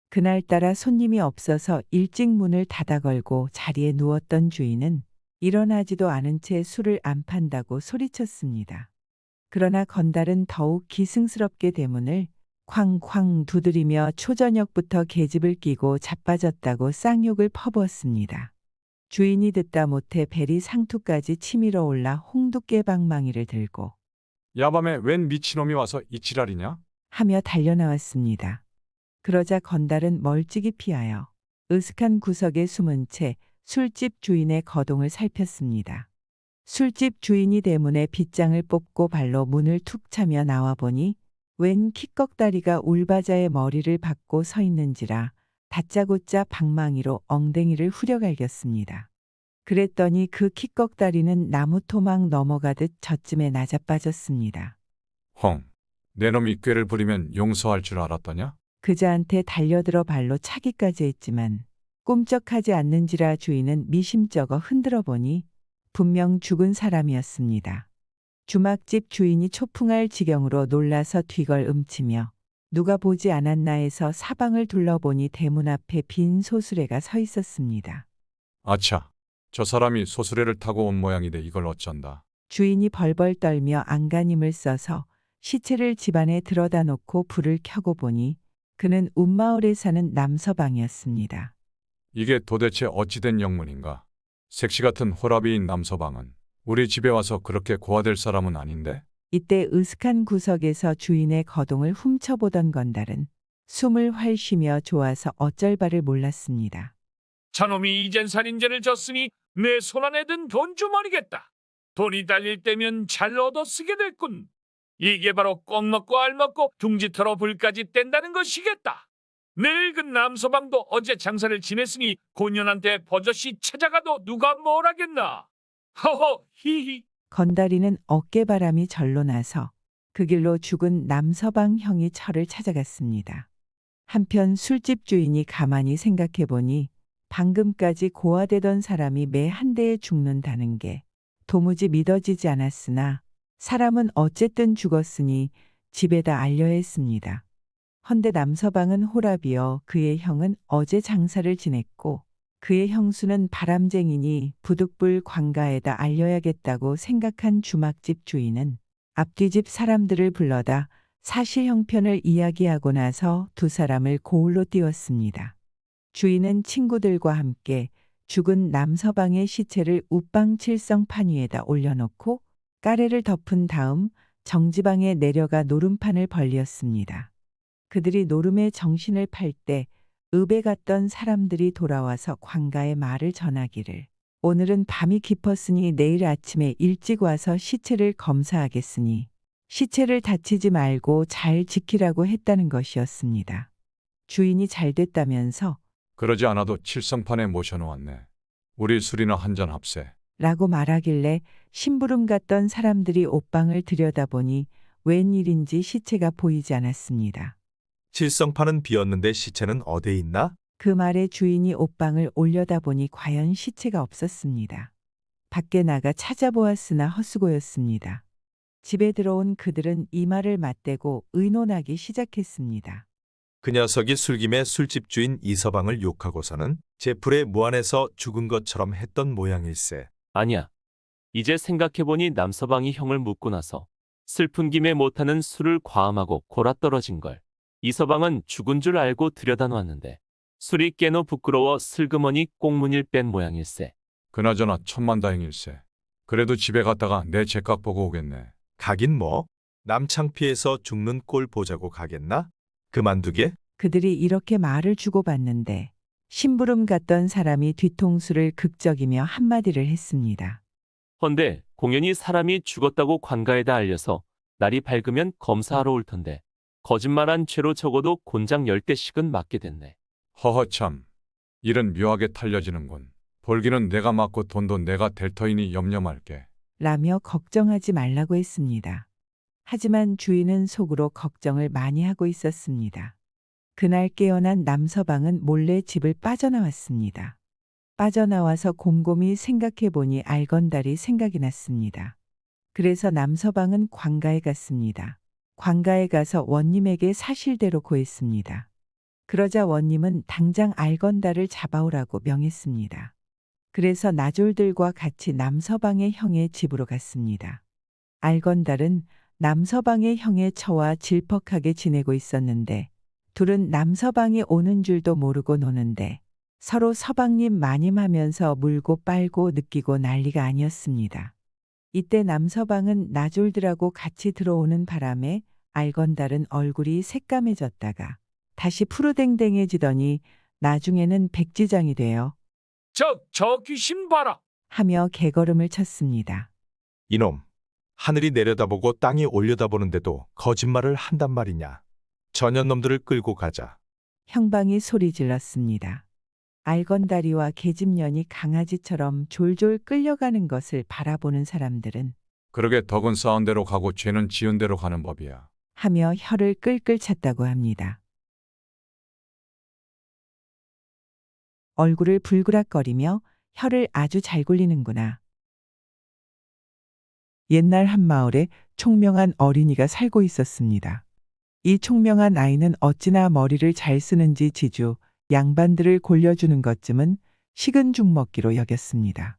S2: 그날따라 손님이 없어서 일찍 문을 닫아 걸고 자리에 누웠던 주인은 일어나지도 않은 채 술을 안 판다고 소리쳤습니다. 그러나 건달은 더욱 기승스럽게 대문을 쾅쾅 두드리며 초저녁부터 계집을 끼고 자빠졌다고 쌍욕을 퍼부었습니다. 주인이 듣다 못해 벨이 상투까지 치밀어 올라 홍두깨 방망이를 들고
S10: 야밤에 웬 미친놈이 와서 이 지랄이냐?
S2: 하며 달려나왔습니다. 그러자 건달은 멀찍이 피하여 으슥한 구석에 숨은 채 술집 주인의 거동을 살폈습니다. 술집 주인이 대문에 빗장을 뽑고 발로 문을 툭 차며 나와보니 웬 키꺽다리가 울바자의 머리를 박고 서 있는지라 다짜고짜 방망이로 엉덩이를 후려갈겼습니다. 그랬더니 그 키꺽다리는 나무 토막 넘어가듯 젖쯤에 낮아빠졌습니다.
S10: 헝, 내 놈이 꾀를 부리면 용서할 줄 알았더냐?
S2: 그자한테 달려들어 발로 차기까지 했지만 꿈쩍하지 않는지라 주인은 미심쩍어 흔들어 보니 분명 죽은 사람이었습니다. 주막집 주인이 초풍할 지경으로 놀라서 뒤걸 음치며 누가 보지 않았나 해서 사방을 둘러보니 대문 앞에 빈 소수레가 서 있었습니다.
S10: 아차, 저 사람이 소수레를 타고 온 모양이데 이걸 어쩐다.
S2: 주인이 벌벌 떨며 안간힘을 써서 시체를 집안에 들여다 놓고 불을 켜고 보니 그는 운마을에 사는 남서방이었습니다.
S10: 이게 도대체 어찌된 영문인가? 색시 같은 호라비인 남서방은 우리 집에 와서 그렇게 고아될 사람은 아닌데?
S2: 이때 으슥한 구석에서 주인의 거동을 훔쳐보던 건달은 숨을 활 쉬며 좋아서 어쩔 바를 몰랐습니다.
S16: 저놈이 이젠 살인죄를 졌으니 내 손안에 든 돈주머니겠다. 돈이 달릴 때면 잘 얻어 쓰게 됐군. 이게 바로 꼭 먹고 알 먹고 둥지 털어 불까지 뗀다는 것이겠다. 늙은 남서방도 어제 장사를 지냈으니 고년한테 버젓이 찾아가도 누가 뭘 하겠나. 허허 히히.
S2: 건다리는 어깨바람이 절로 나서 그 길로 죽은 남서방 형이 철을 찾아갔습니다. 한편 술집 주인이 가만히 생각해 보니 방금까지 고아되던 사람이 매 한 대에 죽는다는 게 도무지 믿어지지 않았으나 사람은 어쨌든 죽었으니 집에다 알려야 했습니다. 헌데 남서방은 호랍이여 그의 형은 어제 장사를 지냈고 그의 형수는 바람쟁이니 부득불 관가에다 알려야겠다고 생각한 주막집 주인은 앞뒤집 사람들을 불러다 사실 형편을 이야기하고 나서 두 사람을 고을로 띄웠습니다. 주인은 친구들과 함께 죽은 남서방의 시체를 웃방 칠성판 위에다 올려놓고 까레를 덮은 다음 정지방에 내려가 노름판을 벌렸습니다. 그들이 노름에 정신을 팔 때 읍에 갔던 사람들이 돌아와서 관가에 말을 전하기를 오늘은 밤이 깊었으니 내일 아침에 일찍 와서 시체를 검사하겠으니 시체를 다치지 말고 잘 지키라고 했다는 것이었습니다. 주인이 잘 됐다면서
S10: 그러지 않아도 칠성판에 모셔놓았네. 우리 술이나 한잔 합세.
S2: 라고 말하길래 심부름 갔던 사람들이 옷방을 들여다보니 웬일인지 시체가 보이지 않았습니다.
S17: 칠성판은 비었는데 시체는 어디에 있나?
S2: 그 말에 주인이 옷방을 올려다보니 과연 시체가 없었습니다. 밖에 나가 찾아보았으나 헛수고였습니다. 집에 들어온 그들은 이 말을 맞대고 의논하기 시작했습니다.
S17: 그 녀석이 술김에 술집 주인 이서방을 욕하고서는 제풀에 무안해서 죽은 것처럼 했던 모양일세.
S13: 아니야. 이제 생각해보니 남서방이 형을 묻고 나서 슬픈 김에 못하는 술을 과음하고 골아떨어진 걸 이서방은 죽은 줄 알고 들여다 놨는데 술이 깨너 부끄러워 슬그머니 꽁문일 뺀 모양일세.
S10: 그나저나 천만다행일세. 그래도 집에 갔다가 내 제각 보고 오겠네.
S17: 가긴 뭐? 남창피해서 죽는 꼴 보자고 가겠나? 그만두게?
S2: 그들이 이렇게 말을 주고받는데 심부름 갔던 사람이 뒤통수를 극적이며 한마디를 했습니다.
S13: 헌데 공연히 사람이 죽었다고 관가에다 알려서 날이 밝으면 검사하러 올 텐데 거짓말한 죄로 적어도 곤장 10대씩은 맞게 됐네.
S10: 허허참. 일은 묘하게 탈려지는군. 볼기는 내가 맞고 돈도 내가 댈 터이니 염려 말게.
S2: 라며 걱정하지 말라고 했습니다. 하지만 주인은 속으로 걱정을 많이 하고 있었습니다. 그날 깨어난 남서방은 몰래 집을 빠져나왔습니다. 빠져나와서 곰곰이 생각해 보니 알건달이 생각이 났습니다. 그래서 남서방은 관가에 갔습니다. 관가에 가서 원님에게 사실대로 고했습니다. 그러자 원님은 당장 알건달을 잡아오라고 명했습니다. 그래서 나졸들과 같이 남서방의 형의 집으로 갔습니다. 알건달은 남서방의 형의 처와 질퍽하게 지내고 있었는데 둘은 남서방이 오는 줄도 모르고 노는데 서로 서방님 마님하면서 물고 빨고 느끼고 난리가 아니었습니다. 이때 남서방은 나졸들하고 같이 들어오는 바람에 알건달은 얼굴이 새까매졌다가 다시 푸르댕댕해지더니 나중에는 백지장이 되어
S16: 저 귀신 봐라.
S2: 하며 개걸음을 쳤습니다.
S17: 이놈, 하늘이 내려다보고 땅이 올려다보는데도 거짓말을 한단 말이냐. 전현놈들을 끌고 가자.
S2: 형방이 소리 질렀습니다. 알건다리와 계집년이 강아지처럼 졸졸 끌려가는 것을 바라보는 사람들은
S10: 그러게 덕은 쌓은 대로 가고 죄는 지은 대로 가는 법이야.
S2: 하며 혀를 끌끌 찼다고 합니다. 얼굴을 불그락거리며 혀를 아주 잘 굴리는구나. 옛날 한 마을에 총명한 어린이가 살고 있었습니다. 이 총명한 아이는 어찌나 머리를 잘 쓰는지 지주, 양반들을 골려주는 것쯤은 식은 죽 먹기로 여겼습니다.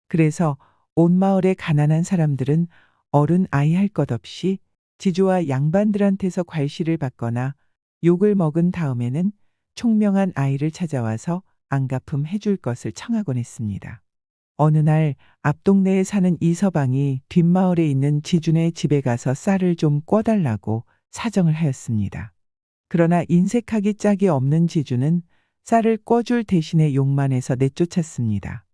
S2: 그래서 온 마을의 가난한 사람들은 어른 아이 할 것 없이 지주와 양반들한테서 괄시를 받거나 욕을 먹은 다음에는 총명한 아이를 찾아와서 안갚음 해줄 것을 청하곤 했습니다. 어느 날 앞동네에 사는 이서방이 뒷마을에 있는 지주네 집에 가서 쌀을 좀 꿔달라고 사정을 하였습니다. 그러나 인색하기 짝이 없는 지주는 쌀을 꿔줄 대신에 욕만 해서 내쫓았습니다.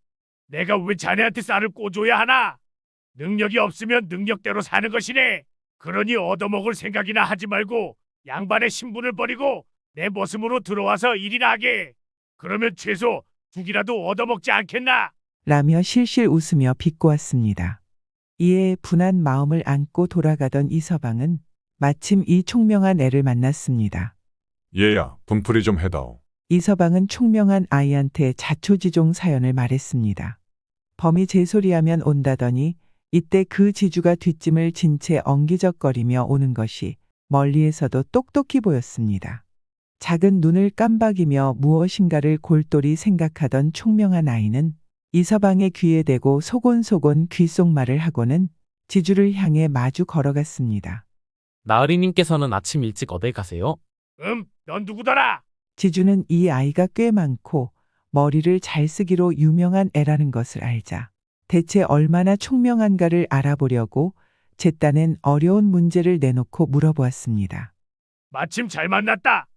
S16: 내가 왜 자네한테 쌀을 꿔줘야 하나? 능력이 없으면 능력대로 사는 것이네. 그러니 얻어먹을 생각이나 하지 말고 양반의 신분을 버리고 내 모습으로 들어와서 일이나 하게. 그러면 최소 죽이라도 얻어먹지 않겠나?
S2: 라며 실실 웃으며 비꼬았습니다. 이에 분한 마음을 안고 돌아가던 이서방은 마침 이 총명한 애를 만났습니다.
S10: 얘야, 분풀이 좀 해다오.
S2: 이서방은 총명한 아이한테 자초지종 사연을 말했습니다. 범이 제소리하면 온다더니 이때 그 지주가 뒷짐을 진 채 엉기적거리며 오는 것이 멀리에서도 똑똑히 보였습니다. 작은 눈을 깜박이며 무엇인가를 골똘히 생각하던 총명한 아이는 이서방의 귀에 대고 소곤소곤 귓속말을 하고는 지주를 향해 마주 걸어갔습니다.
S18: 나으리님께서는 아침 일찍 어딜 가세요?
S16: 넌 누구더라?
S2: 지주는 이 아이가 꽤 많고 머리를 잘 쓰기로 유명한 애라는 것을 알자 대체 얼마나 총명한가를 알아보려고 제 딴엔 어려운 문제를 내놓고 물어보았습니다.
S16: 마침 잘 만났다.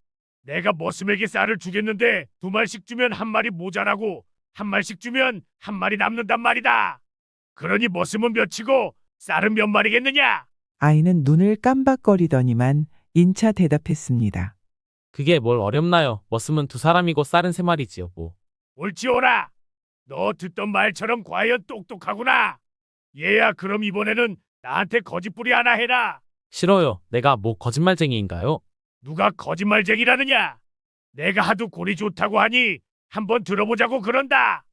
S16: 내가 머슴에게 쌀을 주겠는데 2말씩 주면 1마리 모자라고 1말씩 주면 1마리 남는단 말이다. 그러니 머슴은 몇이고 쌀은 몇 마리겠느냐?
S2: 아이는 눈을 깜박거리더니만 인차 대답했습니다.
S18: 그게 뭘 어렵나요? 머슴은 2사람이고 쌀은 3마리지요 뭐.
S16: 옳지오라. 너 듣던 말처럼 과연 똑똑하구나. 얘야 그럼 이번에는 나한테 거짓부리 하나 해라.
S18: 싫어요. 내가 뭐 거짓말쟁이인가요?
S16: 누가 거짓말쟁이라느냐? 내가 하도 골이 좋다고 하니 한번 들어보자고 그런다.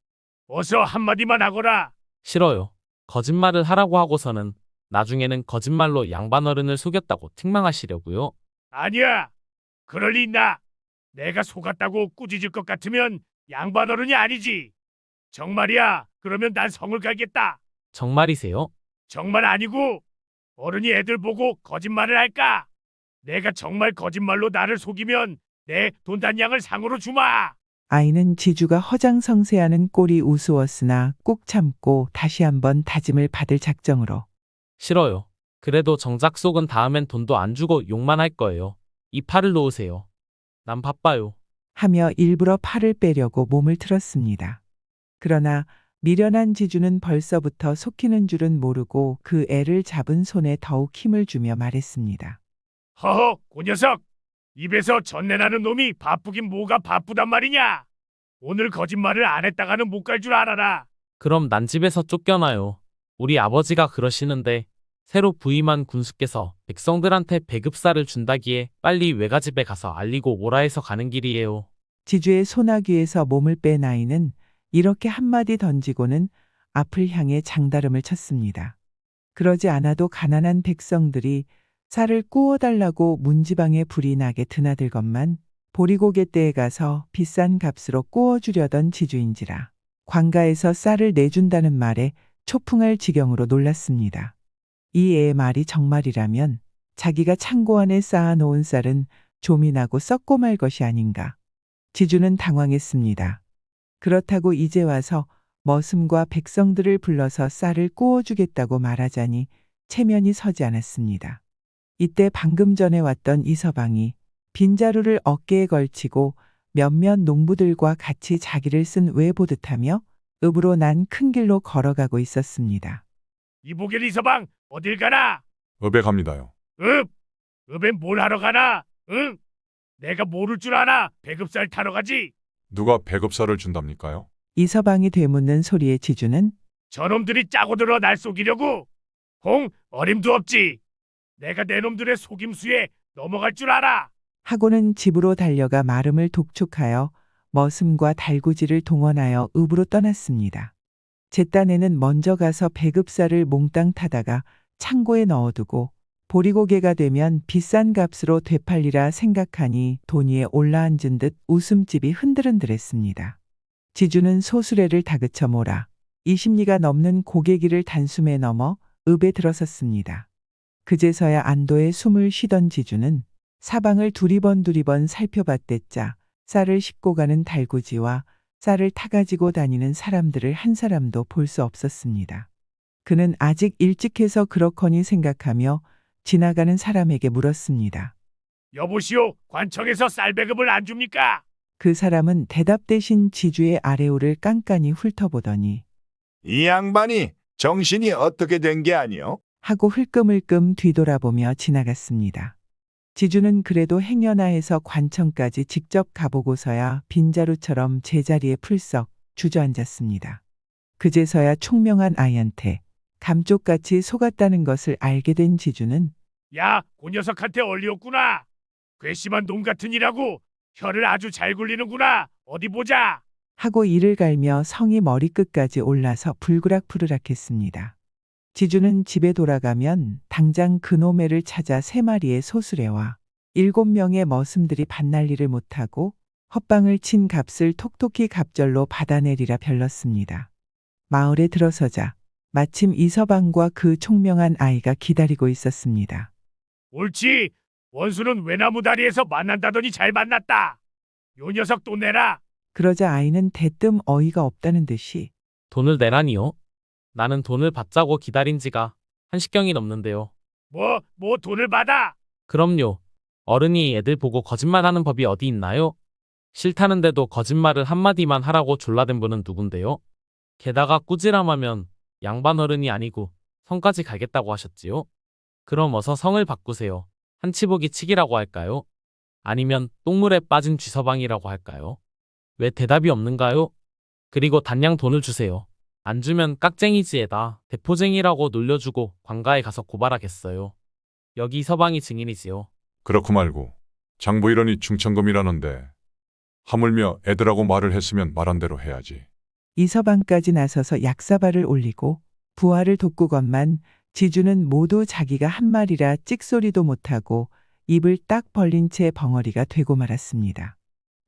S16: 어서 한마디만 하거라.
S18: 싫어요. 거짓말을 하라고 하고서는 나중에는 거짓말로 양반 어른을 속였다고 틱망하시려고요.
S16: 아니야. 그럴 리 있나? 내가 속았다고 꾸짖을 것 같으면 양반 어른이 아니지. 정말이야. 그러면 난 성을 갈겠다.
S18: 정말이세요?
S16: 정말 아니고 어른이 애들 보고 거짓말을 할까? 내가 정말 거짓말로 나를 속이면 내 돈단량을 상으로 주마.
S2: 아이는 지주가 허장성세하는 꼴이 우스웠으나 꾹 참고 다시 한번 다짐을 받을 작정으로
S18: 싫어요. 그래도 정작 속은 다음엔 돈도 안 주고 욕만 할 거예요. 이 팔을 놓으세요. 난 바빠요.
S2: 하며 일부러 팔을 빼려고 몸을 틀었습니다. 그러나 미련한 지주는 벌써부터 속히는 줄은 모르고 그 애를 잡은 손에 더욱 힘을 주며 말했습니다.
S16: 허허, 그 녀석! 입에서 전내나는 놈이 바쁘긴 뭐가 바쁘단 말이냐? 오늘 거짓말을 안 했다가는 못 갈 줄 알아라.
S18: 그럼 난 집에서 쫓겨나요. 우리 아버지가 그러시는데 새로 부임한 군수께서 백성들한테 배급사를 준다기에 빨리 외가집에 가서 알리고 오라 해서 가는 길이에요.
S2: 지주의 소나귀에서 몸을 뺀 아이는 이렇게 한마디 던지고는 앞을 향해 장다름을 쳤습니다. 그러지 않아도 가난한 백성들이 쌀을 구워달라고 문지방에 불이 나게 드나들건만 보리고개 떼에 가서 비싼 값으로 구워주려던 지주인지라 관가에서 쌀을 내준다는 말에 초풍할 지경으로 놀랐습니다. 이 애의 말이 정말이라면 자기가 창고 안에 쌓아놓은 쌀은 좀이 나고 썩고 말 것이 아닌가. 지주는 당황했습니다. 그렇다고 이제 와서 머슴과 백성들을 불러서 쌀을 구워주겠다고 말하자니 체면이 서지 않았습니다. 이때 방금 전에 왔던 이서방이 빈자루를 어깨에 걸치고 몇몇 농부들과 같이 자기를 쓴 외보듯하며 읍으로 난 큰 길로 걸어가고 있었습니다.
S16: 이보길 이서방 어딜 가나?
S10: 읍에 갑니다요.
S16: 읍? 읍엔 뭘 하러 가나? 응? 내가 모를 줄 아나? 배급살 타러 가지.
S10: 누가 배급사를 준답니까요?
S2: 이서방이 되묻는 소리에 지주는
S16: 저놈들이 짜고 들어 날 속이려고. 어림도 없지. 내가 내 놈들의 속임수에 넘어갈 줄 알아.
S2: 하고는 집으로 달려가 마름을 독촉하여 머슴과 달구지를 동원하여 읍으로 떠났습니다. 제 딴에는 먼저 가서 배급사를 몽땅 타다가 창고에 넣어두고 보리고개가 되면 비싼 값으로 되팔리라 생각하니 돈 위에 올라앉은 듯 웃음집이 흔들흔들했습니다. 지주는 소수레를 다그쳐 몰아 20리가 넘는 고개길을 단숨에 넘어 읍에 들어섰습니다. 그제서야 안도의 숨을 쉬던 지주는 사방을 두리번 살펴봤댔자 쌀을 싣고 가는 달구지와 쌀을 타가지고 다니는 사람들을 한 사람도 볼 수 없었습니다. 그는 아직 일찍해서 그렇거니 생각하며 지나가는 사람에게 물었습니다.
S16: 여보시오, 관청에서 쌀 배급을 안 줍니까?
S2: 그 사람은 대답 대신 지주의 아래오를 깐깐히 훑어보더니
S5: 이 양반이 정신이 어떻게 된 게 아니오?
S2: 하고 흘끔흘끔 뒤돌아보며 지나갔습니다. 지주는 그래도 행여나해서 관청까지 직접 가보고서야 빈자루처럼 제자리에 풀썩 주저앉았습니다. 그제서야 총명한 아이한테 감쪽같이 속았다는 것을 알게 된 지주는
S16: 야, 그 녀석한테 얼리었구나. 괘씸한 놈 같으니라고 혀를 아주 잘 굴리는구나. 어디 보자.
S2: 하고 이를 갈며 성이 머리끝까지 올라서 불그락부르락했습니다. 지주는 집에 돌아가면 당장 그놈애를 찾아 3마리의 소수레와 7명의 머슴들이 밭난리를 못하고 헛방을 친 값을 톡톡히 갑절로 받아내리라 별렀습니다. 마을에 들어서자 마침 이서방과 그 총명한 아이가 기다리고 있었습니다.
S16: 옳지. 원수는 외나무 다리에서 만난다더니 잘 만났다. 요 녀석 돈 내라.
S2: 그러자 아이는 대뜸 어이가 없다는 듯이
S18: 돈을 내라니요? 나는 돈을 받자고 기다린 지가 1시경이 넘는데요.
S16: 뭐 돈을 받아?
S18: 그럼요. 어른이 애들 보고 거짓말하는 법이 어디 있나요? 싫다는데도 거짓말을 한마디만 하라고 졸라댄 분은 누군데요? 게다가 꾸지람하면 양반 어른이 아니고 성까지 가겠다고 하셨지요? 그럼 어서 성을 바꾸세요. 한치보기 치기라고 할까요? 아니면 똥물에 빠진 쥐서방이라고 할까요? 왜 대답이 없는가요? 그리고 단양 돈을 주세요. 안 주면 깍쟁이지에다 대포쟁이라고 놀려주고 관가에 가서 고발하겠어요. 여기 이서방이 증인이지요.
S10: 그렇고 말고 장부 이러니 중천금이라는데 하물며 애들하고 말을 했으면 말한 대로 해야지.
S2: 이서방까지 나서서 약사발을 올리고 부하를 돕고건만 지주는 모두 자기가 한 말이라 찍소리도 못하고 입을 딱 벌린 채 벙어리가 되고 말았습니다.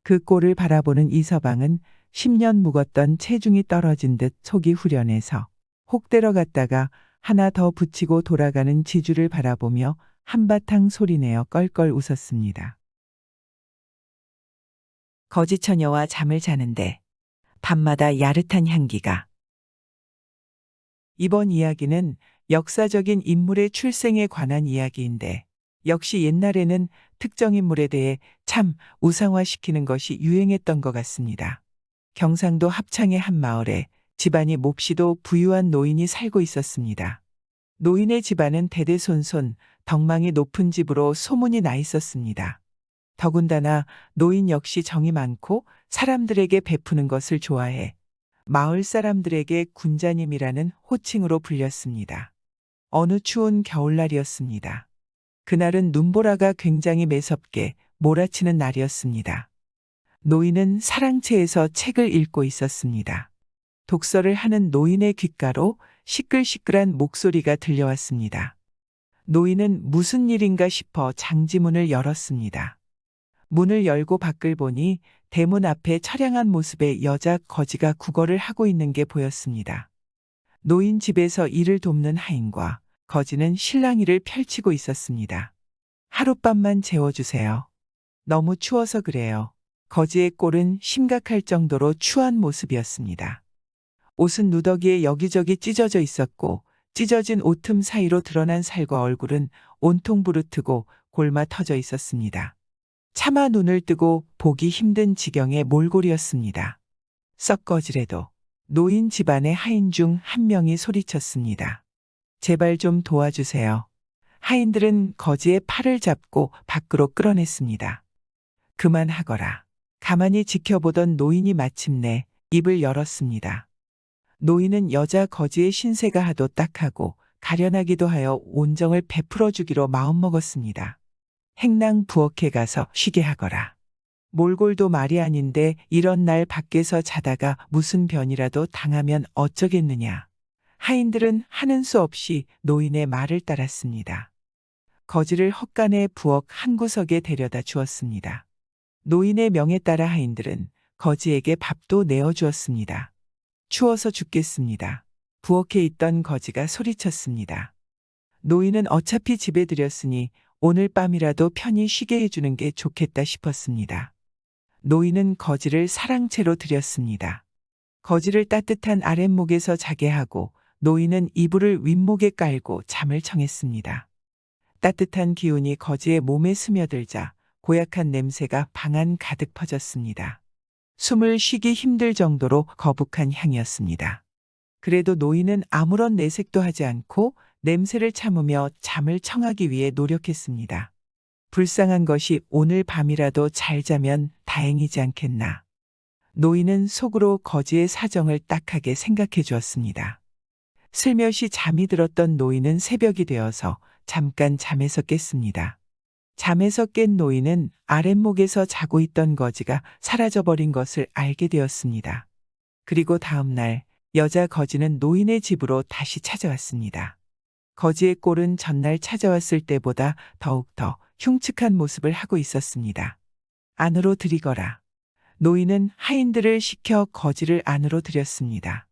S2: 그 꼴을 바라보는 이서방은 10년 묵었던 체중이 떨어진 듯 속이 후련해서 혹 때려갔다가 하나 더 붙이고 돌아가는 지주를 바라보며 한바탕 소리내어 껄껄 웃었습니다. 거지처녀와 잠을 자는데 밤마다 야릇한 향기가. 이번 이야기는 역사적인 인물의 출생에 관한 이야기인데 역시 옛날에는 특정 인물에 대해 참 우상화시키는 것이 유행했던 것 같습니다. 경상도 합창의 한 마을에 집안이 몹시도 부유한 노인이 살고 있었습니다. 노인의 집안은 대대손손 덕망이 높은 집으로 소문이 나 있었습니다. 더군다나 노인 역시 정이 많고 사람들에게 베푸는 것을 좋아해 마을 사람들에게 군자님이라는 호칭으로 불렸습니다. 어느 추운 겨울날이었습니다. 그날은 눈보라가 굉장히 매섭게 몰아치는 날이었습니다. 노인은 사랑채에서 책을 읽고 있었습니다. 독서를 하는 노인의 귓가로 시끌시끌한 목소리가 들려왔습니다. 노인은 무슨 일인가 싶어 장지문을 열었습니다. 문을 열고 밖을 보니 대문 앞에 처량한 모습의 여자 거지가 구걸을 하고 있는 게 보였습니다. 노인 집에서 일을 돕는 하인과 거지는 실랑이를 펼치고 있었습니다. 하룻밤만 재워주세요. 너무 추워서 그래요. 거지의 꼴은 심각할 정도로 추한 모습이었습니다. 옷은 누더기에 여기저기 찢어져 있었고 찢어진 옷틈 사이로 드러난 살과 얼굴은 온통 부르트고 골마 터져 있었습니다. 차마 눈을 뜨고 보기 힘든 지경의 몰골이었습니다. 썩거지래도 노인 집안의 하인 중 한 명이 소리쳤습니다. 제발 좀 도와주세요. 하인들은 거지의 팔을 잡고 밖으로 끌어냈습니다. 그만하거라. 가만히 지켜보던 노인이 마침내 입을 열었습니다. 노인은 여자 거지의 신세가 하도 딱하고 가련하기도 하여 온정을 베풀어 주기로 마음먹었습니다. 행랑 부엌에 가서 쉬게 하거라. 몰골도 말이 아닌데 이런 날 밖에서 자다가 무슨 변이라도 당하면 어쩌겠느냐. 하인들은 하는 수 없이 노인의 말을 따랐습니다. 거지를 헛간의 부엌 한 구석에 데려다 주었습니다. 노인의 명에 따라 하인들은 거지에게 밥도 내어주었습니다. 추워서 죽겠습니다. 부엌에 있던 거지가 소리쳤습니다. 노인은 어차피 집에 들였으니 오늘 밤이라도 편히 쉬게 해주는 게 좋겠다 싶었습니다. 노인은 거지를 사랑채로 들였습니다. 거지를 따뜻한 아랫목에서 자게 하고 노인은 이불을 윗목에 깔고 잠을 청했습니다. 따뜻한 기운이 거지의 몸에 스며들자 고약한 냄새가 방 안 가득 퍼졌습니다. 숨을 쉬기 힘들 정도로 거북한 향이었습니다. 그래도 노인은 아무런 내색도 하지 않고 냄새를 참으며 잠을 청하기 위해 노력했습니다. 불쌍한 것이 오늘 밤이라도 잘 자면 다행이지 않겠나. 노인은 속으로 거지의 사정을 딱하게 생각해 주었습니다. 슬며시 잠이 들었던 노인은 새벽이 되어서 잠깐 잠에서 깼습니다. 잠에서 깬 노인은 아랫목에서 자고 있던 거지가 사라져버린 것을 알게 되었습니다. 그리고 다음 날 여자 거지는 노인의 집으로 다시 찾아왔습니다. 거지의 꼴은 전날 찾아왔을 때보다 더욱더 흉측한 모습을 하고 있었습니다. 안으로 들이거라. 노인은 하인들을 시켜 거지를 안으로 들였습니다.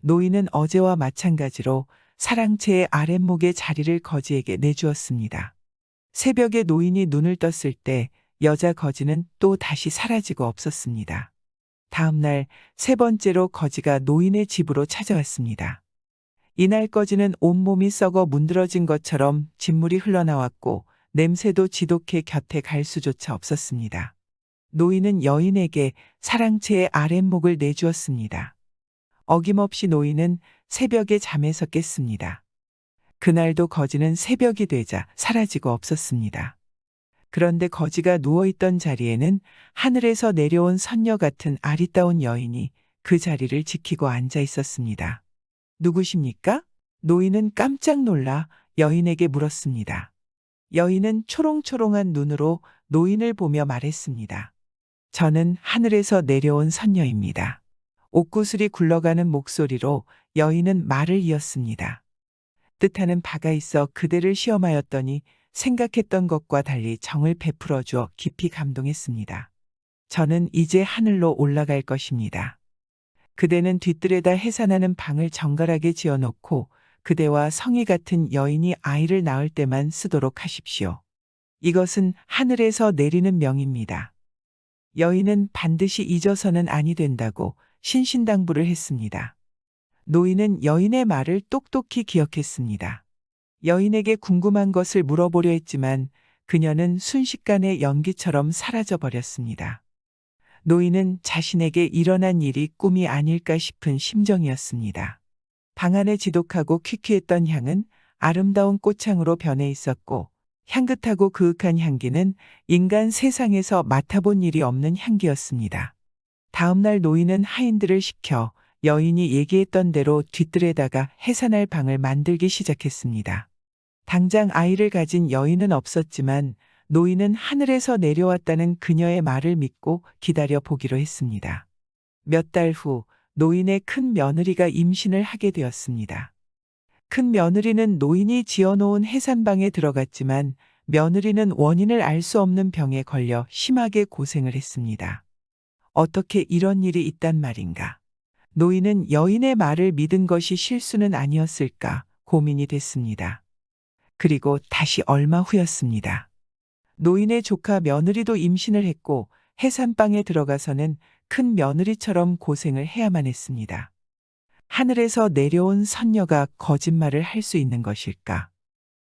S2: 노인은 어제와 마찬가지로 사랑채의 아랫목의 자리를 거지에게 내주었습니다. 새벽에 노인이 눈을 떴을 때 여자 거지는 또 다시 사라지고 없었습니다. 다음 날 세 번째로 거지가 노인의 집으로 찾아왔습니다. 이날 거지는 온몸이 썩어 문드러진 것처럼 진물이 흘러나왔고 냄새도 지독해 곁에 갈 수조차 없었습니다. 노인은 여인에게 사랑채의 아랫목을 내주었습니다. 어김없이 노인은 새벽에 잠에서 깼습니다. 그날도 거지는 새벽이 되자 사라지고 없었습니다. 그런데 거지가 누워있던 자리에는 하늘에서 내려온 선녀 같은 아리따운 여인이 그 자리를 지키고 앉아 있었습니다. 누구십니까? 노인은 깜짝 놀라 여인에게 물었습니다. 여인은 초롱초롱한 눈으로 노인을 보며 말했습니다. 저는 하늘에서 내려온 선녀입니다. 옥구슬이 굴러가는 목소리로 여인은 말을 이었습니다. 뜻하는 바가 있어 그대를 시험하였더니 생각했던 것과 달리 정을 베풀어 주어 깊이 감동했습니다. 저는 이제 하늘로 올라갈 것입니다. 그대는 뒤뜰에다 해산하는 방을 정갈하게 지어놓고 그대와 성이 같은 여인이 아이를 낳을 때만 쓰도록 하십시오. 이것은 하늘에서 내리는 명입니다. 여인은 반드시 잊어서는 아니 된다고 신신당부를 했습니다. 노인은 여인의 말을 똑똑히 기억했습니다. 여인에게 궁금한 것을 물어보려 했지만 그녀는 순식간에 연기처럼 사라져버렸습니다. 노인은 자신에게 일어난 일이 꿈이 아닐까 싶은 심정이었습니다. 방 안에 지독하고 퀴퀴했던 향은 아름다운 꽃향으로 변해 있었고 향긋하고 그윽한 향기는 인간 세상에서 맡아본 일이 없는 향기였습니다. 다음 날 노인은 하인들을 시켜 여인이 얘기했던 대로 뒤뜰에다가 해산할 방을 만들기 시작했습니다. 당장 아이를 가진 여인은 없었지만 노인은 하늘에서 내려왔다는 그녀의 말을 믿고 기다려 보기로 했습니다. 몇 달 후 노인의 큰 며느리가 임신을 하게 되었습니다. 큰 며느리는 노인이 지어놓은 해산방에 들어갔지만 며느리는 원인을 알 수 없는 병에 걸려 심하게 고생을 했습니다. 어떻게 이런 일이 있단 말인가? 노인은 여인의 말을 믿은 것이 실수는 아니었을까 고민이 됐습니다. 그리고 다시 얼마 후였습니다. 노인의 조카 며느리도 임신을 했고 해산방에 들어가서는 큰 며느리처럼 고생을 해야만 했습니다. 하늘에서 내려온 선녀가 거짓말을 할 수 있는 것일까?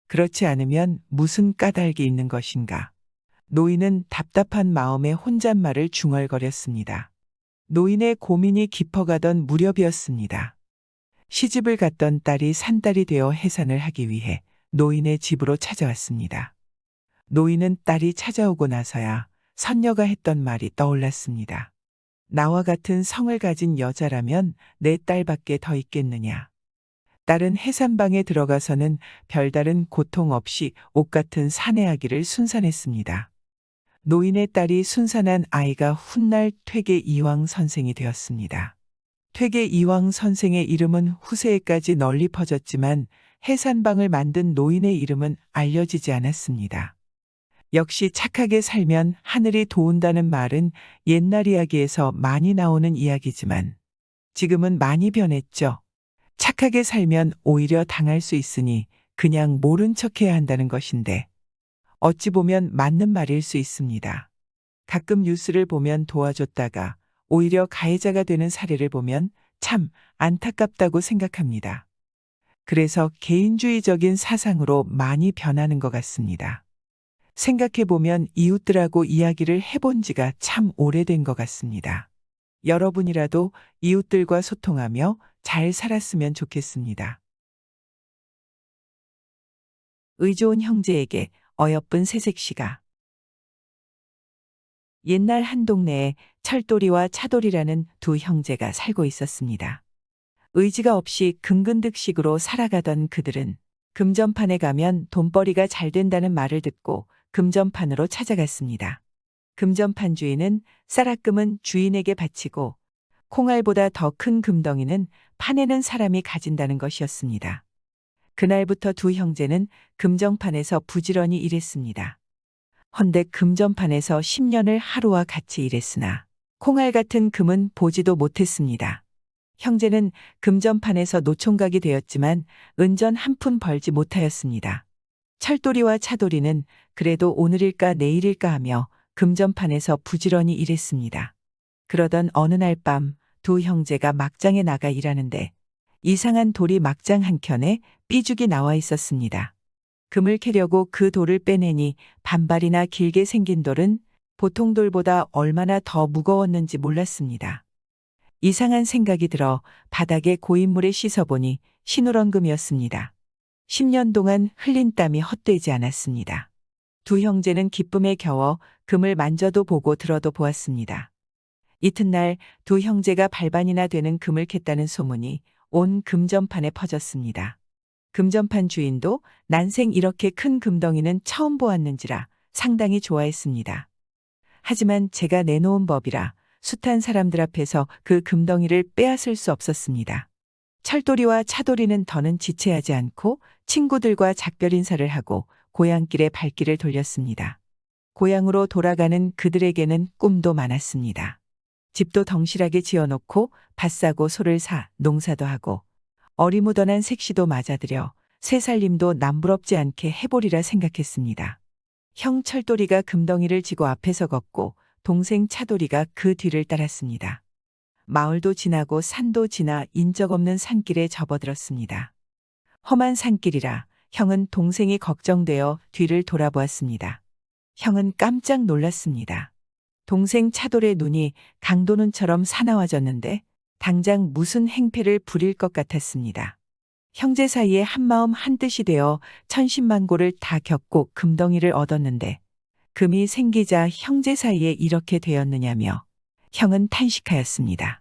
S2: 그렇지 않으면 무슨 까닭이 있는 것인가? 노인은 답답한 마음에 혼잣말을 중얼거렸습니다. 노인의 고민이 깊어가던 무렵이었습니다. 시집을 갔던 딸이 산딸이 되어 해산을 하기 위해 노인의 집으로 찾아왔습니다. 노인은 딸이 찾아오고 나서야 선녀가 했던 말이 떠올랐습니다. 나와 같은 성을 가진 여자라면 내 딸밖에 더 있겠느냐. 딸은 해산방에 들어가서는 별다른 고통 없이 옷 같은 사내아기를 순산했습니다. 노인의 딸이 순산한 아이가 훗날 퇴계 이황 선생이 되었습니다. 퇴계 이황 선생의 이름은 후세에까지 널리 퍼졌지만 해산방을 만든 노인의 이름은 알려지지 않았습니다. 역시 착하게 살면 하늘이 도운다는 말은 옛날 이야기에서 많이 나오는 이야기지만 지금은 많이 변했죠. 착하게 살면 오히려 당할 수 있으니 그냥 모른 척해야 한다는 것인데 어찌 보면 맞는 말일 수 있습니다. 가끔 뉴스를 보면 도와줬다가 오히려 가해자가 되는 사례를 보면 참 안타깝다고 생각합니다. 그래서 개인주의적인 사상으로 많이 변하는 것 같습니다. 생각해보면 이웃들하고 이야기를 해본 지가 참 오래된 것 같습니다. 여러분이라도 이웃들과 소통하며 잘 살았으면 좋겠습니다. 의좋은 형제에게 어여쁜 새색시가. 옛날 한 동네에 철돌이와 차돌이라는 두 형제가 살고 있었습니다. 의지가 없이 금근득식으로 살아가던 그들은 금전판에 가면 돈벌이가 잘 된다는 말을 듣고 금전판으로 찾아갔습니다. 금전판 주인은 쌀아금은 주인에게 바치고 콩알보다 더 큰 금덩이는 파내는 사람이 가진다는 것이었습니다. 그날부터 두 형제는 금정판에서 부지런히 일했습니다. 헌데 금전판에서 10년을 하루와 같이 일했으나 콩알 같은 금은 보지도 못했습니다. 형제는 금전판에서 노총각이 되었지만 은전 한 푼 벌지 못하였습니다. 철돌이와 차돌이는 그래도 오늘일까 내일일까 하며 금전판에서 부지런히 일했습니다. 그러던 어느 날 밤 두 형제가 막장에 나가 일하는데 이상한 돌이 막장 한켠에 삐죽이 나와 있었습니다. 금을 캐려고 그 돌을 빼내니 반발이나 길게 생긴 돌은 보통 돌보다 얼마나 더 무거웠는지 몰랐습니다. 이상한 생각이 들어 바닥에 고인물에 씻어보니 신우런금이었습니다. 10년 동안 흘린 땀이 헛되지 않았습니다. 두 형제는 기쁨에 겨워 금을 만져도 보고 들어도 보았습니다. 이튿날 두 형제가 발반이나 되는 금을 캤다는 소문이 온 금전판에 퍼졌습니다. 금전판 주인도 난생 이렇게 큰 금덩이는 처음 보았는지라 상당히 좋아했습니다. 하지만 제가 내놓은 법이라 숱한 사람들 앞에서 그 금덩이를 빼앗을 수 없었습니다. 철돌이와 차돌이는 더는 지체하지 않고 친구들과 작별 인사를 하고 고향길에 발길을 돌렸습니다. 고향으로 돌아가는 그들에게는 꿈도 많았습니다. 집도 덩실하게 지어놓고 밭 사고 소를 사 농사도 하고 어리무던한 색시도 맞아들여 새살림도 남부럽지 않게 해보리라 생각했습니다. 형 철돌이가 금덩이를 지고 앞에서 걷고 동생 차돌이가 그 뒤를 따랐습니다. 마을도 지나고 산도 지나 인적 없는 산길에 접어들었습니다. 험한 산길이라 형은 동생이 걱정되어 뒤를 돌아보았습니다. 형은 깜짝 놀랐습니다. 동생 차돌의 눈이 강도눈처럼 사나워졌는데 당장 무슨 행패를 부릴 것 같았습니다. 형제 사이에 한마음 한뜻이 되어 천신만고를 다 겪고 금덩이를 얻었는데 금이 생기자 형제 사이에 이렇게 되었느냐며 형은 탄식하였습니다.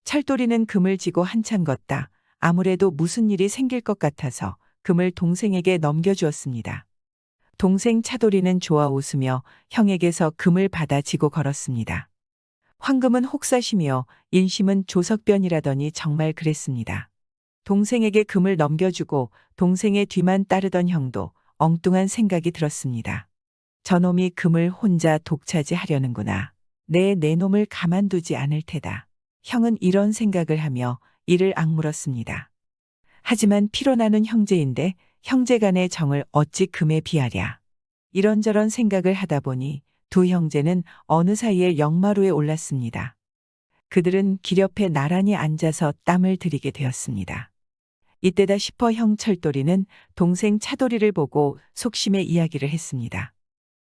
S2: 철돌이는 금을 지고 한참 걷다 아무래도 무슨 일이 생길 것 같아서 금을 동생에게 넘겨주었습니다. 동생 차돌이는 좋아 웃으며 형에게서 금을 받아 지고 걸었습니다. 황금은 혹사시며 인심은 조석변이라더니 정말 그랬습니다. 동생에게 금을 넘겨주고 동생의 뒤만 따르던 형도 엉뚱한 생각이 들었습니다. 저놈이 금을 혼자 독차지하려는구나. 내 놈을 가만두지 않을 테다. 형은 이런 생각을 하며 이를 악물었습니다. 하지만 피로 나눈 형제인데 형제 간의 정을 어찌 금에 비하랴. 이런저런 생각을 하다 보니 두 형제는 어느 사이에 역마루에 올랐습니다. 그들은 길 옆에 나란히 앉아서 땀을 들이게 되었습니다. 이때다 싶어 형 철돌이는 동생 차돌이를 보고 속심의 이야기를 했습니다.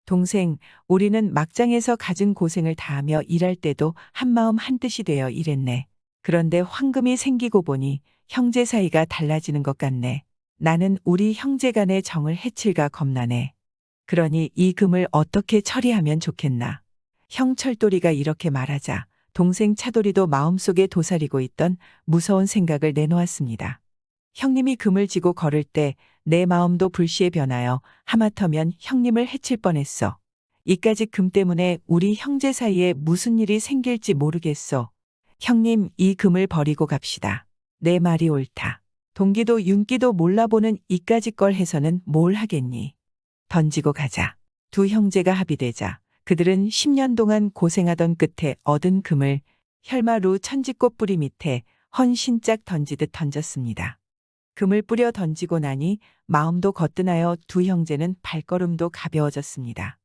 S2: 동생, 우리는 막장에서 갖은 고생을 다하며 일할 때도 한마음 한뜻이 되어 일했네. 그런데 황금이 생기고 보니 형제 사이가 달라지는 것 같네. 나는 우리 형제 간의 정을 해칠까 겁나네. 그러니 이 금을 어떻게 처리하면 좋겠나. 형 철돌이가 이렇게 말하자 동생 차돌이도 마음속에 도사리고 있던 무서운 생각을 내놓았습니다. 형님이 금을 지고 걸을 때 내 마음도 불시에 변하여 하마터면 형님을 해칠 뻔했어. 이까짓 금 때문에 우리 형제 사이에 무슨 일이 생길지 모르겠어. 형님, 이 금을 버리고 갑시다. 내 말이 옳다. 동기도 윤기도 몰라보는 이까짓 걸 해서는 뭘 하겠니. 던지고 가자. 두 형제가 합의되자 그들은 10년 동안 고생하던 끝에 얻은 금을 혈마루 천지꽃 뿌리 밑에 헌신짝 던지듯 던졌습니다. 금을 뿌려 던지고 나니 마음도 거뜬하여 두 형제는 발걸음도 가벼워졌습니다.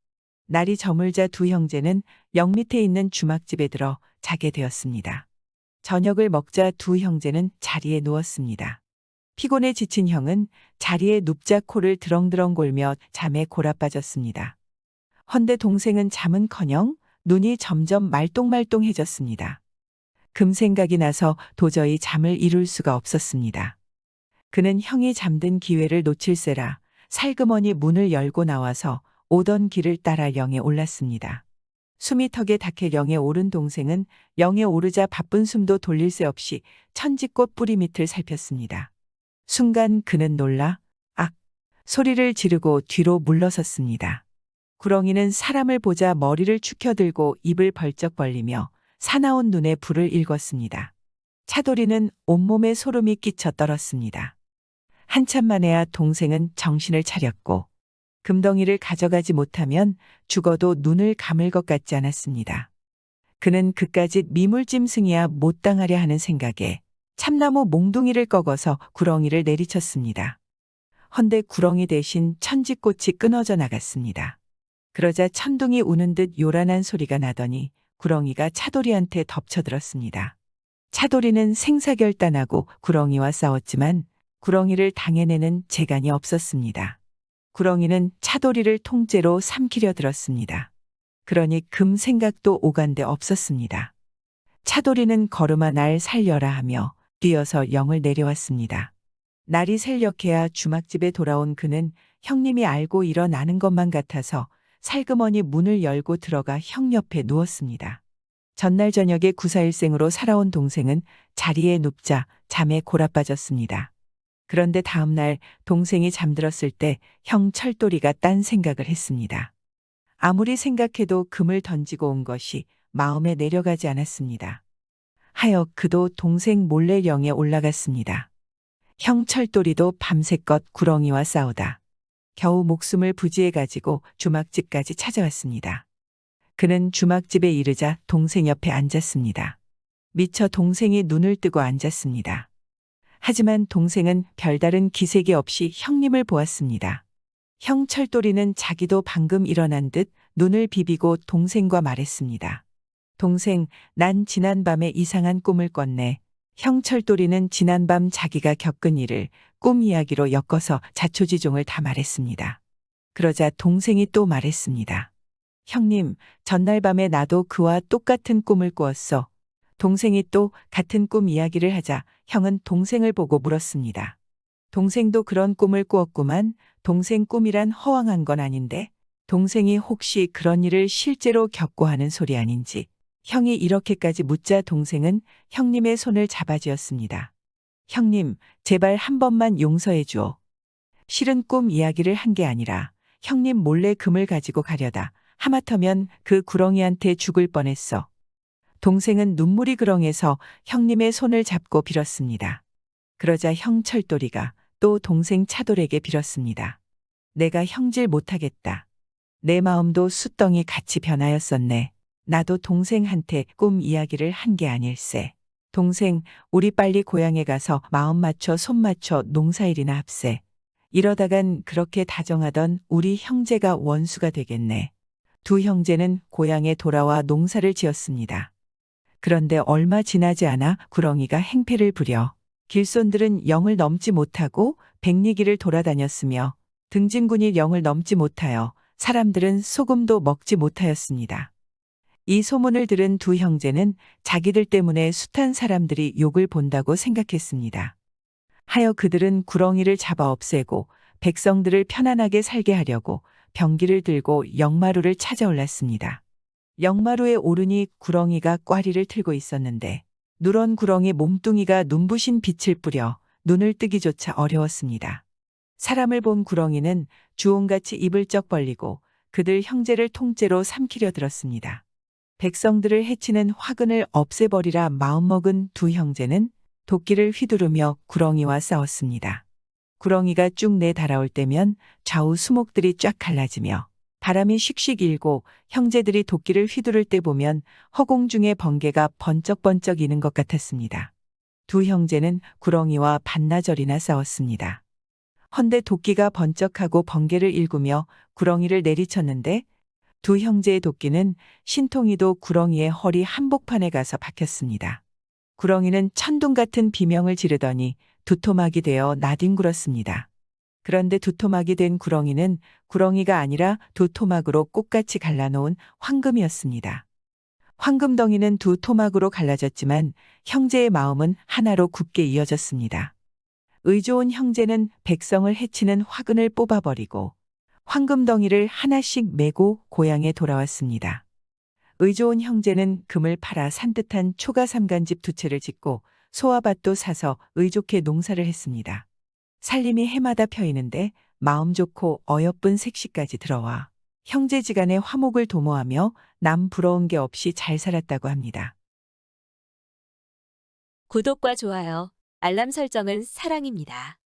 S2: 날이 저물자 두 형제는 역 밑에 있는 주막집에 들어 자게 되었습니다. 저녁을 먹자 두 형제는 자리에 누웠습니다. 피곤에 지친 형은 자리에 눕자 코를 드렁드렁 골며 잠에 골아빠졌습니다. 헌데 동생은 잠은커녕 눈이 점점 말똥말똥해졌습니다. 금 생각이 나서 도저히 잠을 이룰 수가 없었습니다. 그는 형이 잠든 기회를 놓칠세라 살그머니 문을 열고 나와서 오던 길을 따라 영에 올랐습니다. 숨이 턱에 닿게 영에 오른 동생은 영에 오르자 바쁜 숨도 돌릴 새 없이 천지꽃 뿌리 밑을 살폈습니다. 순간 그는 놀라 악! 소리를 지르고 뒤로 물러섰습니다. 구렁이는 사람을 보자 머리를 축혀들고 입을 벌쩍 벌리며 사나운 눈에 불을 일궜습니다. 차돌이는 온몸에 소름이 끼쳐 떨었습니다. 한참 만에야 동생은 정신을 차렸고 금덩이를 가져가지 못하면 죽어도 눈을 감을 것 같지 않았습니다. 그는 그까짓 미물짐승이야 못 당하려 하는 생각에 참나무 몽둥이를 꺾어서 구렁이를 내리쳤습니다. 헌데 구렁이 대신 천지꽃이 끊어져 나갔습니다. 그러자 천둥이 우는 듯 요란한 소리가 나더니 구렁이가 차돌이한테 덮쳐들었습니다. 차돌이는 생사결단하고 구렁이와 싸웠지만 구렁이를 당해내는 재간이 없었습니다. 구렁이는 차돌이를 통째로 삼키려 들었습니다. 그러니 금 생각도 오간데 없었습니다. 차돌이는 걸음아 날 살려라 하며 뛰어서 영을 내려왔습니다. 날이 셀녘해야 주막집에 돌아온 그는 형님이 알고 일어나는 것만 같아서 살그머니 문을 열고 들어가 형 옆에 누웠습니다. 전날 저녁에 구사일생으로 살아온 동생은 자리에 눕자 잠에 골아빠졌습니다. 그런데 다음날 동생이 잠들었을 때 형 철돌이가 딴 생각을 했습니다. 아무리 생각해도 금을 던지고 온 것이 마음에 내려가지 않았습니다. 하여 그도 동생 몰래 영에 올라갔습니다. 형 철돌이도 밤새껏 구렁이와 싸우다 겨우 목숨을 부지해 가지고 주막집까지 찾아왔습니다. 그는 주막집에 이르자 동생 옆에 앉았습니다. 미처 동생이 눈을 뜨고 앉았습니다. 하지만 동생은 별다른 기색이 없이 형님을 보았습니다. 형 철돌이는 자기도 방금 일어난 듯 눈을 비비고 동생과 말했습니다. 동생, 난 지난밤에 이상한 꿈을 꿨네. 형 철돌이는 지난밤 자기가 겪은 일을 꿈 이야기로 엮어서 자초지종을 다 말했습니다. 그러자 동생이 또 말했습니다. 형님, 전날 밤에 나도 그와 똑같은 꿈을 꾸었어. 동생이 또 같은 꿈 이야기를 하자 형은 동생을 보고 물었습니다. 동생도 그런 꿈을 꾸었구만. 동생 꿈이란 허황한 건 아닌데 동생이 혹시 그런 일을 실제로 겪고 하는 소리 아닌지 형이 이렇게까지 묻자 동생은 형님의 손을 잡아쥐었습니다. 형님, 제발 한 번만 용서해 주오. 실은 꿈 이야기를 한 게 아니라 형님 몰래 금을 가지고 가려다 하마터면 그 구렁이한테 죽을 뻔했어. 동생은 눈물이 그렁해서 형님의 손을 잡고 빌었습니다. 그러자 형 철돌이가 또 동생 차돌에게 빌었습니다. 내가 형질 못하겠다. 내 마음도 숫덩이 같이 변하였었네. 나도 동생한테 꿈 이야기를 한 게 아닐세. 동생, 우리 빨리 고향에 가서 마음 맞춰 손 맞춰 농사일이나 합세. 이러다간 그렇게 다정하던 우리 형제가 원수가 되겠네. 두 형제는 고향에 돌아와 농사를 지었습니다. 그런데 얼마 지나지 않아 구렁이가 행패를 부려 길손들은 영을 넘지 못하고 백리기를 돌아다녔으며 등진군이 영을 넘지 못하여 사람들은 소금도 먹지 못하였습니다. 이 소문을 들은 두 형제는 자기들 때문에 숱한 사람들이 욕을 본다고 생각했습니다. 하여 그들은 구렁이를 잡아 없애고 백성들을 편안하게 살게 하려고 병기를 들고 역마루를 찾아 올랐습니다. 역마루에 오르니 구렁이가 꽈리를 틀고 있었는데 누런 구렁이 몸뚱이가 눈부신 빛을 뿌려 눈을 뜨기조차 어려웠습니다. 사람을 본 구렁이는 주홍같이 입을 쩍 벌리고 그들 형제를 통째로 삼키려 들었습니다. 백성들을 해치는 화근을 없애버리라 마음먹은 두 형제는 도끼를 휘두르며 구렁이와 싸웠습니다. 구렁이가 쭉 내달아올 때면 좌우 수목들이 쫙 갈라지며 바람이 씩씩 일고 형제들이 도끼를 휘두를 때 보면 허공 중에 번개가 번쩍번쩍 이는 것 같았습니다. 두 형제는 구렁이와 반나절이나 싸웠습니다. 헌데 도끼가 번쩍하고 번개를 일구며 구렁이를 내리쳤는데 두 형제의 도끼는 신통이도 구렁이의 허리 한복판에 가서 박혔습니다. 구렁이는 천둥 같은 비명을 지르더니 두토막이 되어 나뒹굴었습니다. 그런데 두토막이 된 구렁이는 구렁이가 아니라 두 토막으로 꽃같이 갈라놓은 황금이었습니다. 황금덩이는 두 토막으로 갈라졌지만 형제의 마음은 하나로 굳게 이어졌습니다. 의좋은 형제는 백성을 해치는 화근을 뽑아버리고 황금덩이를 하나씩 메고 고향에 돌아왔습니다. 의좋은 형제는 금을 팔아 산뜻한 초가삼간집 두 채를 짓고 소와 밭도 사서 의좋게 농사를 했습니다. 살림이 해마다 펴이는데 마음 좋고 어여쁜 색시까지 들어와 형제지간의 화목을 도모하며 남 부러운 게 없이 잘 살았다고 합니다.
S19: 구독과 좋아요, 알람 설정은 사랑입니다.